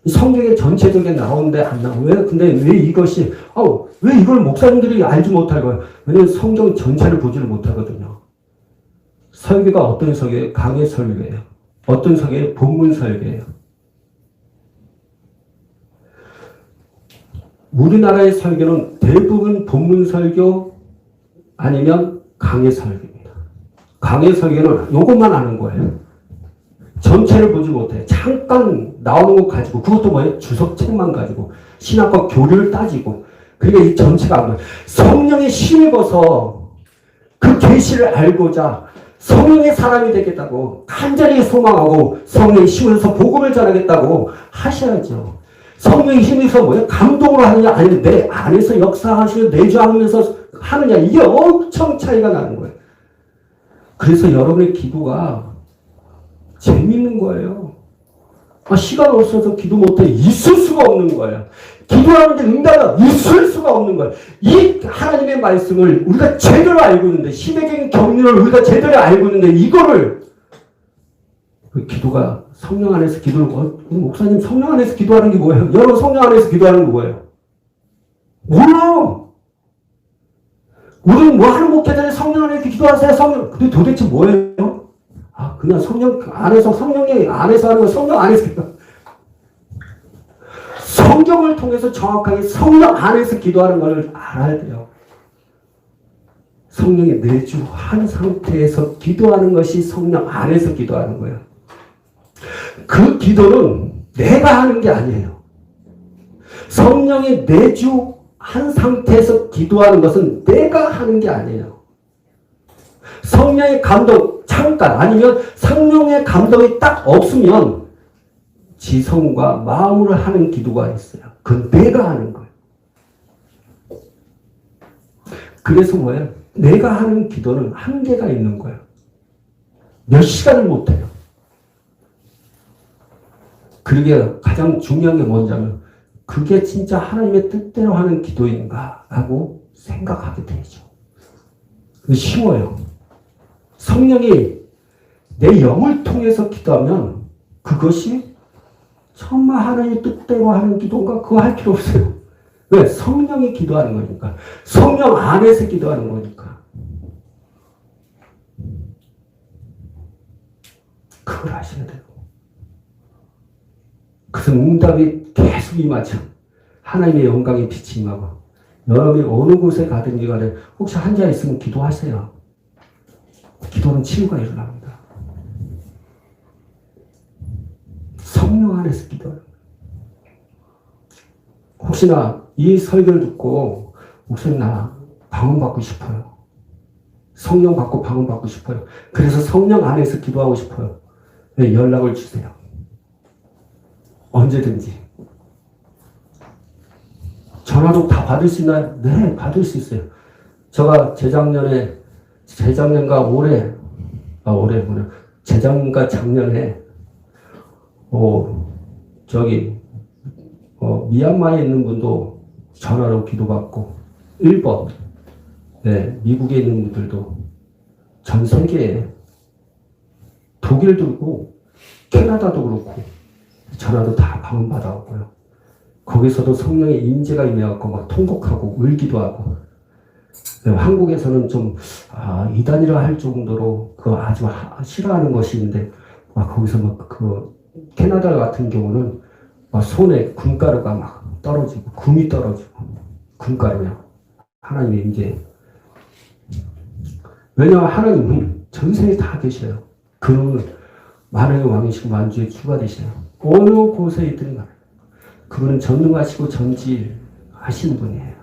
성경에 전체적인 나오는데 안 나와요. 근데 왜 이것이, 왜 이걸 목사님들이 알지 못할까요? 왜냐면 성경 전체를 보지를 못하거든요. 설교가 어떤 설교예요? 강의 설교예요. 어떤 설교예요? 본문 설교예요. 우리나라의 설교는 대부분 본문 설교 아니면 강의 설교입니다. 강의 설교는 이것만 아는 거예요. 전체를 보지 못해요. 잠깐 나오는 것 가지고, 그것도 뭐예요? 주석책만 가지고, 신학과 교리를 따지고, 그러니까 이 전체가 안 보여요. 성령의 힘입어서 그 계시를 알고자 성령의 사람이 되겠다고 간절히 소망하고 성령의 힘으로서 복음을 전하겠다고 하셔야죠. 성령의 힘에서 뭐예요? 감동으로 하느냐 아니면 내 안에서 역사하시고 내주하면서 하느냐, 이게 엄청 차이가 나는 거예요. 그래서 여러분의 기도가 재밌는 거예요. 시간 없어서 기도 못해. 있을 수가 없는 거예요. 기도하는데 응답은 있을 수가 없는 거예요. 이 하나님의 말씀을 우리가 제대로 알고 있는데, 시대적인 경륜을 우리가 제대로 알고 있는데, 이거를, 그 기도가 성령 안에서 기도를, 목사님 성령 안에서 기도하는 게 뭐예요? 여러분 성령 안에서 기도하는 게 뭐예요? 몰라요. 우리는 뭐 하는 목회자들 성령 안에서 기도하세요. 성령. 근데 도대체 뭐예요? 그냥 성령 안에서, 성령이 안에서 하는 거, 성령 안에서 기도. 성경을 통해서 정확하게 성령 안에서 기도하는 걸 알아야 돼요. 성령이 내주 한 상태에서 기도하는 것이 성령 안에서 기도하는 거예요. 그 기도는 내가 하는 게 아니에요. 성령이 내주 한 상태에서 기도하는 것은 내가 하는 게 아니에요. 성령의 감동, 잠깐, 아니면 성령의 감동이 딱 없으면 지성과 마음으로 하는 기도가 있어요. 그건 내가 하는 거예요. 그래서 뭐예요? 내가 하는 기도는 한계가 있는 거예요. 몇 시간을 못해요. 그게 가장 중요한 게 뭐냐면, 그게 진짜 하나님의 뜻대로 하는 기도인가? 라고 생각하게 되죠. 쉬워요. 성령이 내 영을 통해서 기도하면 그것이 정말 하나님의 뜻대로 하는 기도인가? 그거 할 필요 없어요. 왜? 성령이 기도하는 거니까. 성령 안에서 기도하는 거니까. 그걸 하셔야 돼요. 그래서 응답이 계속 임하죠. 하나님의 영광의 빛이 임하고. 여러분이 어느 곳에 가든지 간에 혹시 한 자 있으면 기도하세요. 기도는 치유가 일어납니다. 성령 안에서 기도하는 거예요. 혹시나 이 설교를 듣고 목사님 나 방언받고 싶어요. 성령 받고 방언받고 싶어요. 그래서 성령 안에서 기도하고 싶어요. 네, 연락을 주세요. 언제든지. 전화도 다 받을 수 있나요? 네, 받을 수 있어요. 제가 재작년과 재작년과 작년에 미얀마에 있는 분도 전화로 기도받고, 일본, 네, 미국에 있는 분들도 전 세계에, 독일도 그렇고 캐나다도 그렇고 전화도 다 방문받아왔고요. 거기서도 성령의 임재가 임해갖고 막 통곡하고 울기도 하고. 네, 한국에서는 좀 이단이라 할 정도로 그 아주 싫어하는 것이 있는데, 막 거기서 막 캐나다 같은 경우는 막 손에 금가루가 막 떨어지고 금이 떨어지고, 금가루요. 하나님의 임재. 왜냐하면 하나님은 전세에 다 계셔요. 그는 만왕의 왕이시고 만주의 주가 되셔요. 어느 곳에 있든 간에 그분은 전능하시고 전지하신 분이에요.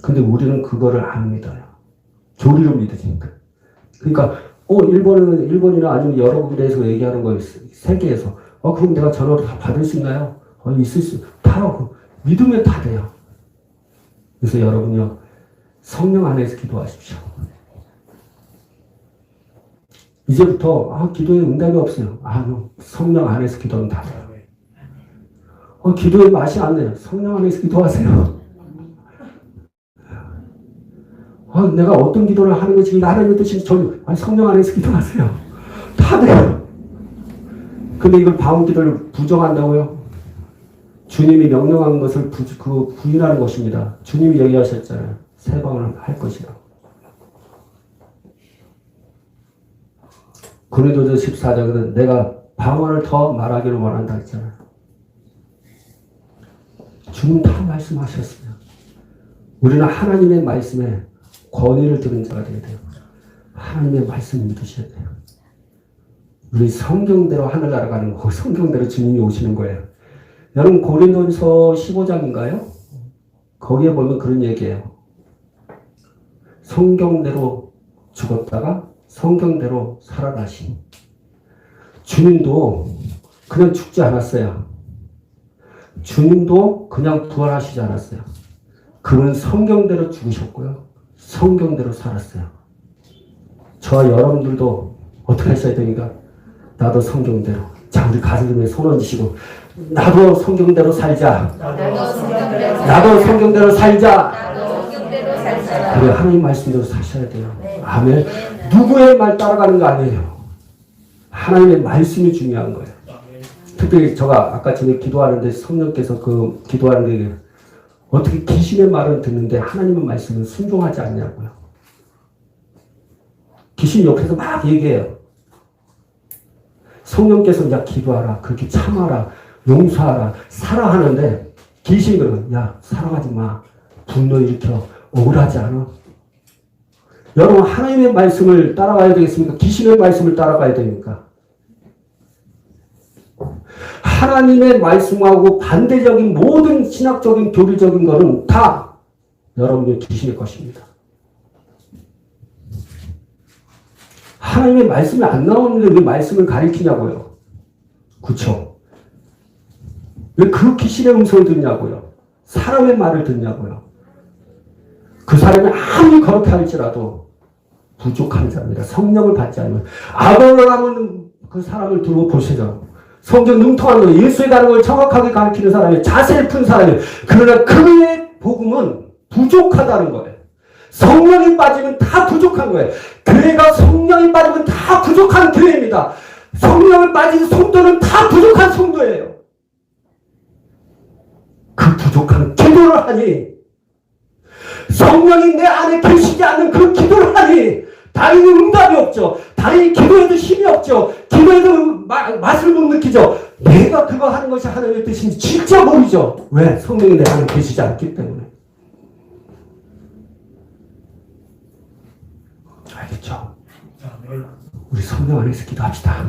근데 우리는 그거를 안 믿어요. 교리로 믿으니까. 그러니까 일본이나 아니면 여러 군데에서 얘기하는 거예요. 세계에서. 그럼 내가 전화로 다 받을 수 있나요? 있을 수, 다 믿으면 다 돼요. 그래서 여러분요, 성령 안에서 기도하십시오. 이제부터 기도에 응답이 없어요. 성령 안에서 기도하면 다 돼요. 기도에 맛이 안 나요. 성령 안에서 기도하세요. 내가 어떤 기도를 하는 것이 하나님의 뜻인지 성령 안에서 기도하세요. 다 돼요. 근데 이걸 방언 기도를 부정한다고요? 주님이 명령한 것을 부인하는 것입니다. 주님이 얘기하셨잖아요. 세 방언을 할 것이라고. 고린도서 14장에는 내가 방언을 더 말하기를 원한다 했잖아요. 주님 다 말씀하셨어요. 우리는 하나님의 말씀에 권위를 들은 자가 되어야 돼요. 하나님의 말씀을 믿으셔야 돼요. 우리 성경대로 하늘 날아가는 거고 성경대로 주님이 오시는 거예요. 여러분 고린도서 15장인가요? 거기에 보면 그런 얘기예요. 성경대로 죽었다가 성경대로 살아나신 주님도 그냥 죽지 않았어요. 주님도 그냥 부활하시지 않았어요. 그분은 성경대로 죽으셨고요. 성경대로 살았어요. 저와 여러분들도 어떻게 하셔야 됩니까? 나도 성경대로. 자, 우리 가슴에 손 얹으시고 나도 성경대로 살자. 나도 성경대로 살자. 그래, 하나님 말씀대로 사셔야 돼요. 아멘. 누구의 말 따라가는 거 아니에요. 하나님의 말씀이 중요한 거예요. 특별히 제가 아까 전에 기도하는데 성령께서 기도하는 게 어떻게 귀신의 말을 듣는데 하나님의 말씀은 순종하지 않냐고요. 귀신 옆에서 막 얘기해요. 성령께서 야 기도하라, 그렇게 참아라, 용서하라, 사랑하는데 귀신이 그러면 야 사랑하지 마, 분노 일으켜, 억울하지 않아? 여러분 하나님의 말씀을 따라가야 되겠습니까? 귀신의 말씀을 따라가야 됩니까? 하나님의 말씀하고 반대적인 모든 신학적인 교리적인 것은 다 여러분의 귀신의 것입니다. 하나님의 말씀이 안 나오는데 왜 말씀을 가리키냐고요. 그렇죠? 왜 그 귀신의 음성을 듣냐고요. 사람의 말을 듣냐고요. 그 사람이 아무리 거룩해 할지라도 부족한 자입니다. 성령을 받지 않으면. 아볼로라면 그 사람을 두고 보시죠. 성경 능통한 거, 예수에 가는 걸 정확하게 가르치는 사람이 자세히 푼 사람이에요. 그러나 그의 복음은 부족하다는 거예요. 성령이 빠지면 다 부족한 거예요. 교회가 성령이 빠지면 다 부족한 교회입니다. 성령을 빠진 성도는 다 부족한 성도예요. 그 부족한 기도를 하니, 성령이 내 안에 계시지 않는 그 기도를 하니 다른 응답이 없죠. 다른 기도에도 힘이 없죠. 기도에도 맛을 못 느끼죠. 내가 그거 하는 것이 하나님의 뜻인지 진짜 모르죠. 왜? 성령이 내 안에 계시지 않기 때문에. 알겠죠? 우리 성령 안에서 기도합시다.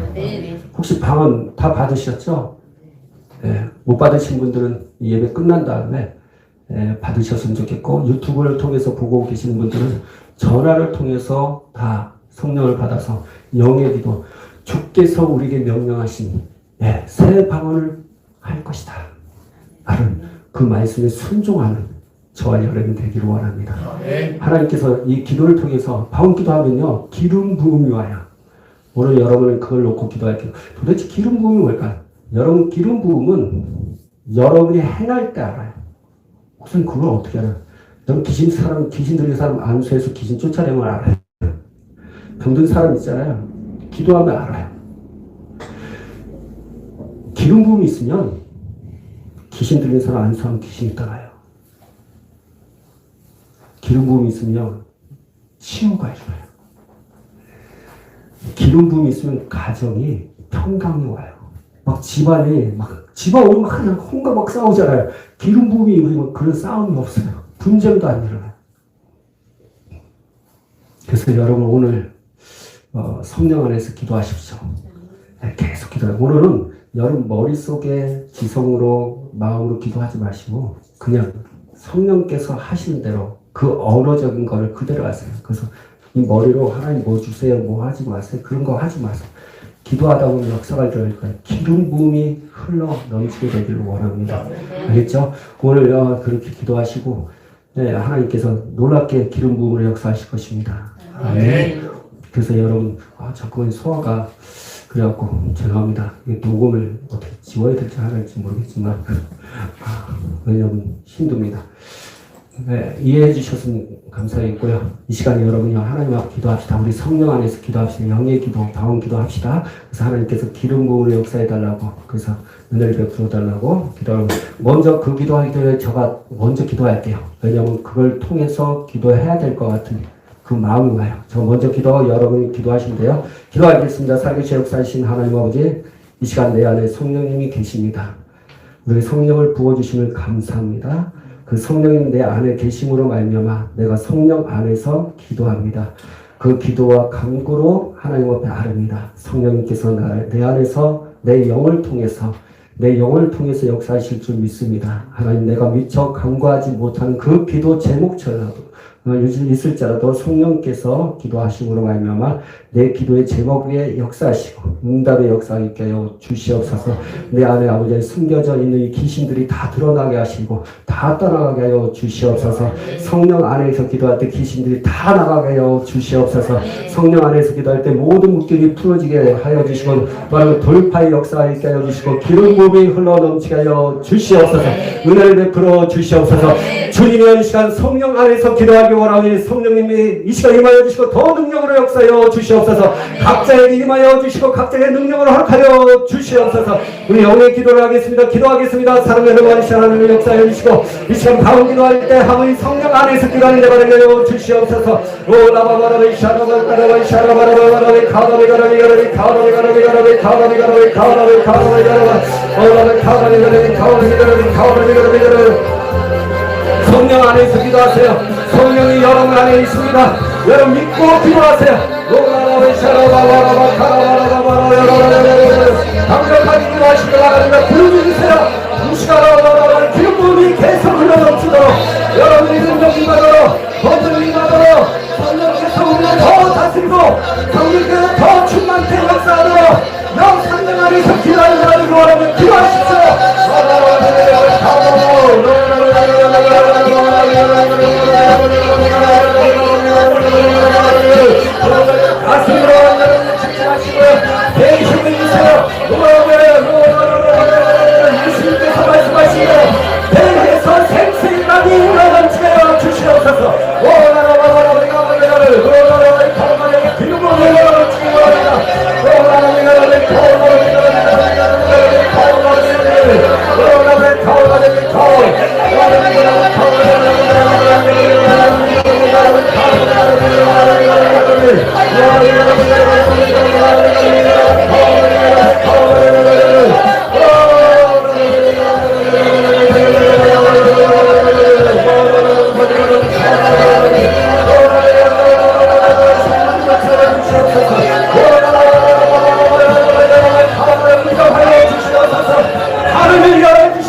혹시 방언 다 받으셨죠? 못 받으신 분들은 예배 끝난 다음에 받으셨으면 좋겠고, 유튜브를 통해서 보고 계시는 분들은 전화를 통해서 다 성령을 받아서 영의 기도, 주께서 우리에게 명령하신 새 방언을 할 것이다 라는 그 말씀에 순종하는 저와 여러분이 되기를 원합니다. 하나님께서 이 기도를 통해서, 방언 기도하면요 기름 부음이 와요. 오늘 여러분은 그걸 놓고 기도할게요. 도대체 기름 부음이 뭘까요? 여러분, 기름 부음은 여러분이 행할 때 알아요. 목사님 그걸 어떻게 알아요? 여러분, 귀신 들린 사람 안수해서 귀신 쫓아내면 알아요. 병든 사람 있잖아요. 기도하면 알아요. 기름 부음이 있으면 귀신 들린 사람 안수하면 귀신이 따라요. 기름 부음이 있으면 치유가 일어나요. 기름 부음이 있으면 가정이 평강이 와요. 막 집안 오면 막 그냥 혼과 막 싸우잖아요. 기름 부음이 있으면 그런 싸움이 없어요. 분쟁도 안 일어나요. 그래서 여러분 오늘 성령 안에서 기도하십시오. 계속 기도해요. 오늘은 여러분 머릿속에 지성으로 마음으로 기도하지 마시고 그냥 성령께서 하시는 대로 그 언어적인 거를 그대로 하세요. 그래서 이 머리로 하나님 뭐 주세요 뭐 하지 마세요. 그런 거 하지 마세요. 기도하다 보면 역사가 일어날 거예요. 기름 부음이 흘러 넘치게 되기를 원합니다. 알겠죠? 오늘 그렇게 기도하시고 하나님께서 놀랍게 기름 부음으로 역사하실 것입니다. 아멘. 그래서 여러분 자꾸만 소화가 그래갖고 죄송합니다. 녹음을 어떻게 지워야 될지 하는지 모르겠지만 왜냐면 힘듭니다. 이해해 주셨으면 감사하겠고요. 이 시간에 여러분이 하나님 앞에 기도합시다. 우리 성령 안에서 기도합시다. 영의 기도, 방언 기도합시다. 그래서 하나님께서 기름 부음으로 역사해 달라고, 그래서 은혜를 베풀어 달라고 기도하고, 먼저 그 기도하기 전에 제가 먼저 기도할게요. 왜냐하면 그걸 통해서 기도해야 될 것 같은 그 마음이 와요. 저 먼저 여러분이 기도하시면 돼요. 기도하겠습니다. 살기시 역사하신 하나님 아버지, 이 시간 내 안에 성령님이 계십니다. 우리 성령을 부어주심을 감사합니다. 그 성령님 내 안에 계심으로 말미암아 내가 성령 안에서 기도합니다. 그 기도와 간구로 하나님 앞에 아릅니다. 성령님께서 내 안에서 내 영을 통해서 역사하실 줄 믿습니다. 하나님, 내가 미처 간구하지 못하는 그 기도 제목처럼 있을지라도 성령께서 기도하심으로 말미암아 내 기도의 제목 위에 역사하시고 응답의 역사가 있게 하여 주시옵소서. 내 안에 아버지 숨겨져 있는 이 귀신들이 다 드러나게 하시고 다 떠나가게 하여 주시옵소서. 성령 안에서 기도할 때 귀신들이 다 나가게 하여 주시옵소서. 성령 안에서 기도할 때 모든 묶임이 풀어지게 하여 주시고 바로 돌파의 역사가 있게 하여 주시고 기름 부음이 흘러 넘치게 하여 주시옵소서. 은혜를 베풀어 주시옵소서. 주님의 이 시간 성령 안에서 기도하기 원하오니 성령님이 이 시간 임하여 주시고 더 능력으로 역사하여 주시옵소서. 각자에게 임하여 주시고 각자의 능력으로 허락하여 주시옵소서. 우리 영의 기도를 기도하겠습니다. 사랑의 하나님을 역사하여 주시고 이 시간 방언 기도할 때 하모니 성령 안에서 기도하는 데가 되려 주시옵소서. 오라바바라비 샤라바라비 샤라바라바라비 카라비가라비가라비 카라비가라비가라비 카라비가라비 카라비가라비 오라바라비 카라비가라비 성령 안에서 기도하세요. 성령이 여러분 안에 있습니다. 여러분 믿고 기도하세요. 강력하게 기도하시기 바랍니다. 부르짖으세요. 무시가라바라바라 기름 부음이 계속 흘러넘치도록 여러분이 능력이 받도록 번능이 받도록 성령께서 우리를 더 다스리고 성령께서 더 충만케 역사하도록 성령 안에서 기도하는 자를 원하면 기도하십시오. 가슴으로 여러분을 집중하시고요. 대신을 주세요. 예수님께서 말씀하시고 배에서 생생감이 흘러넘치게 하여 주시옵소서. 하늘을 열어주시옵소서.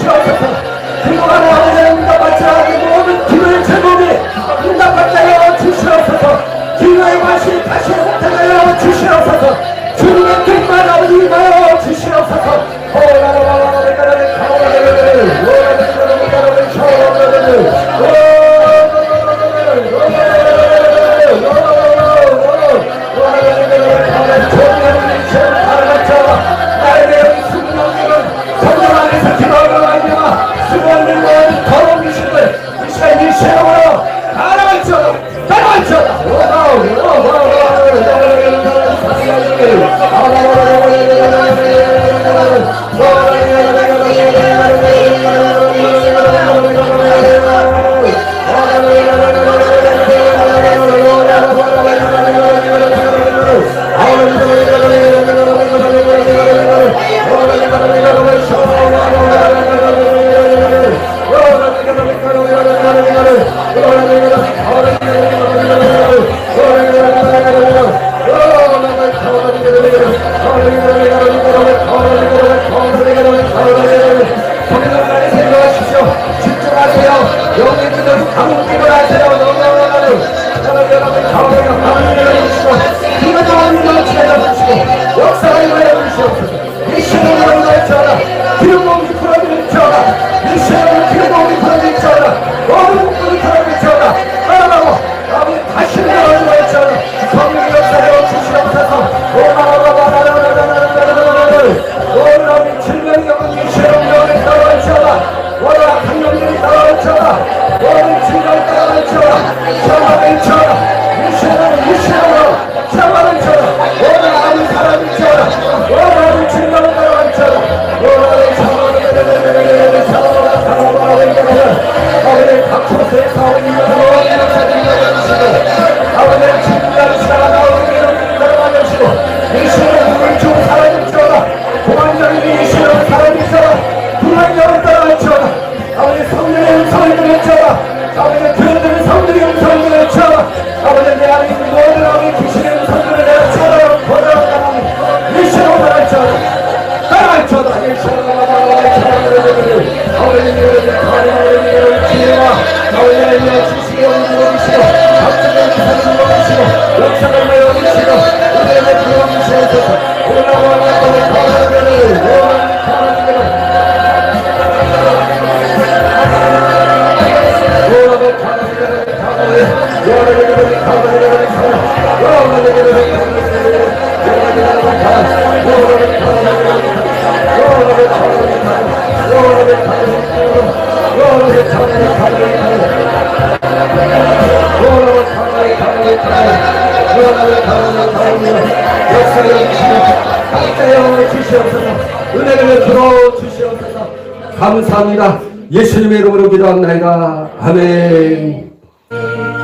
은혜를 들어 주시옵소서. 감사합니다. 예수님의 이름으로 기도합니다. 아멘.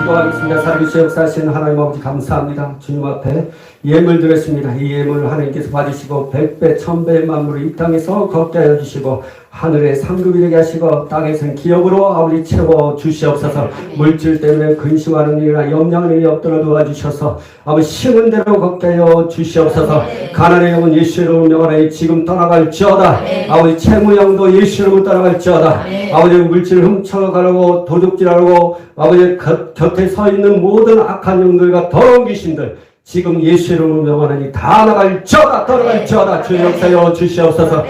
기도하겠습니다. 살아계시 역사하신 하나님 아버지 감사합니다. 주님 앞에 예물 드렸습니다. 이 예물을 하나님께서 받으시고 100배 1000배의 만물을 이 땅에서 걷게 하여 주시고 하늘에 상급이 되게 하시고 땅에서는 기업으로 아버지 채워 주시옵소서. 물질 때문에 근심하는 일이나 염려하는 일이 없도록 도와주셔서 아버지 심은 대로 걷게 하여 주시옵소서. 가난의 영은 예수 이름으로 명하나니 지금 떠나갈지어다. 아버지 채무형도 예수 이름으로 떠나갈지어다. 아버지 물질을 훔쳐가려고 도둑질하려고 아버지 곁에 서 있는 모든 악한 영들과 더러운 귀신들 지금 예수 이름으로 명하나니 다 나갈지어다. 떠나갈지어다. 주의 역사여 주시옵소서.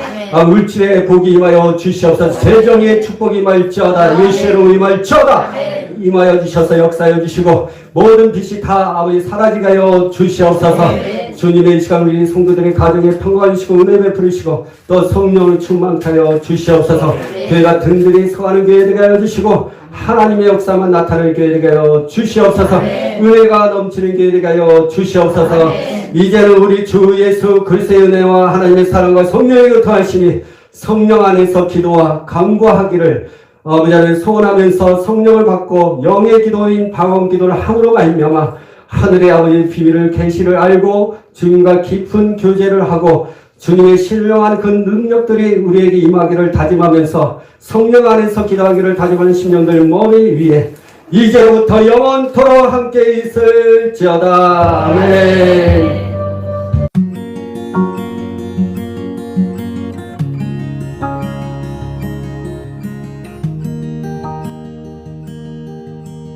물질의 복이 임하여 주시옵소서. 재정의 축복이 임할지어다. 예수 이름으로 임할지어다. 임하여 주셔서 역사여 주시고 모든 빛이 다 아버지 사라지게 하여 주시옵소서. 주님의 이 시간 우리 성도들의 가정에 평강을 주시고 은혜 베풀으시고 또 성령을 충만케 하여 주시옵소서. 교회가 든든히 서가는 교회 되게 하여 주시고 하나님의 역사만 나타낼 교회 되게 하여 주시옵소서. 은혜가 넘치는 교회 되게 하여 주시옵소서. 이제는 우리 주 예수 그리스도의 은혜와 하나님의 사랑과 성령의 교통하심이 성령 안에서 기도와 간구하기를 아버지 하나님 소원하면서 성령을 받고 영의 기도인 방언 기도를 함으로 말미암아 하늘의 아버지의 비밀을 계시를 알고 주님과 깊은 교제를 하고 주님의 신령한 그 능력들이 우리에게 임하기를 다짐하면서 성령 안에서 기도하기를 다짐하는 심령들 머리 위에 이제부터 영원토록 함께 있을지어다. 아멘.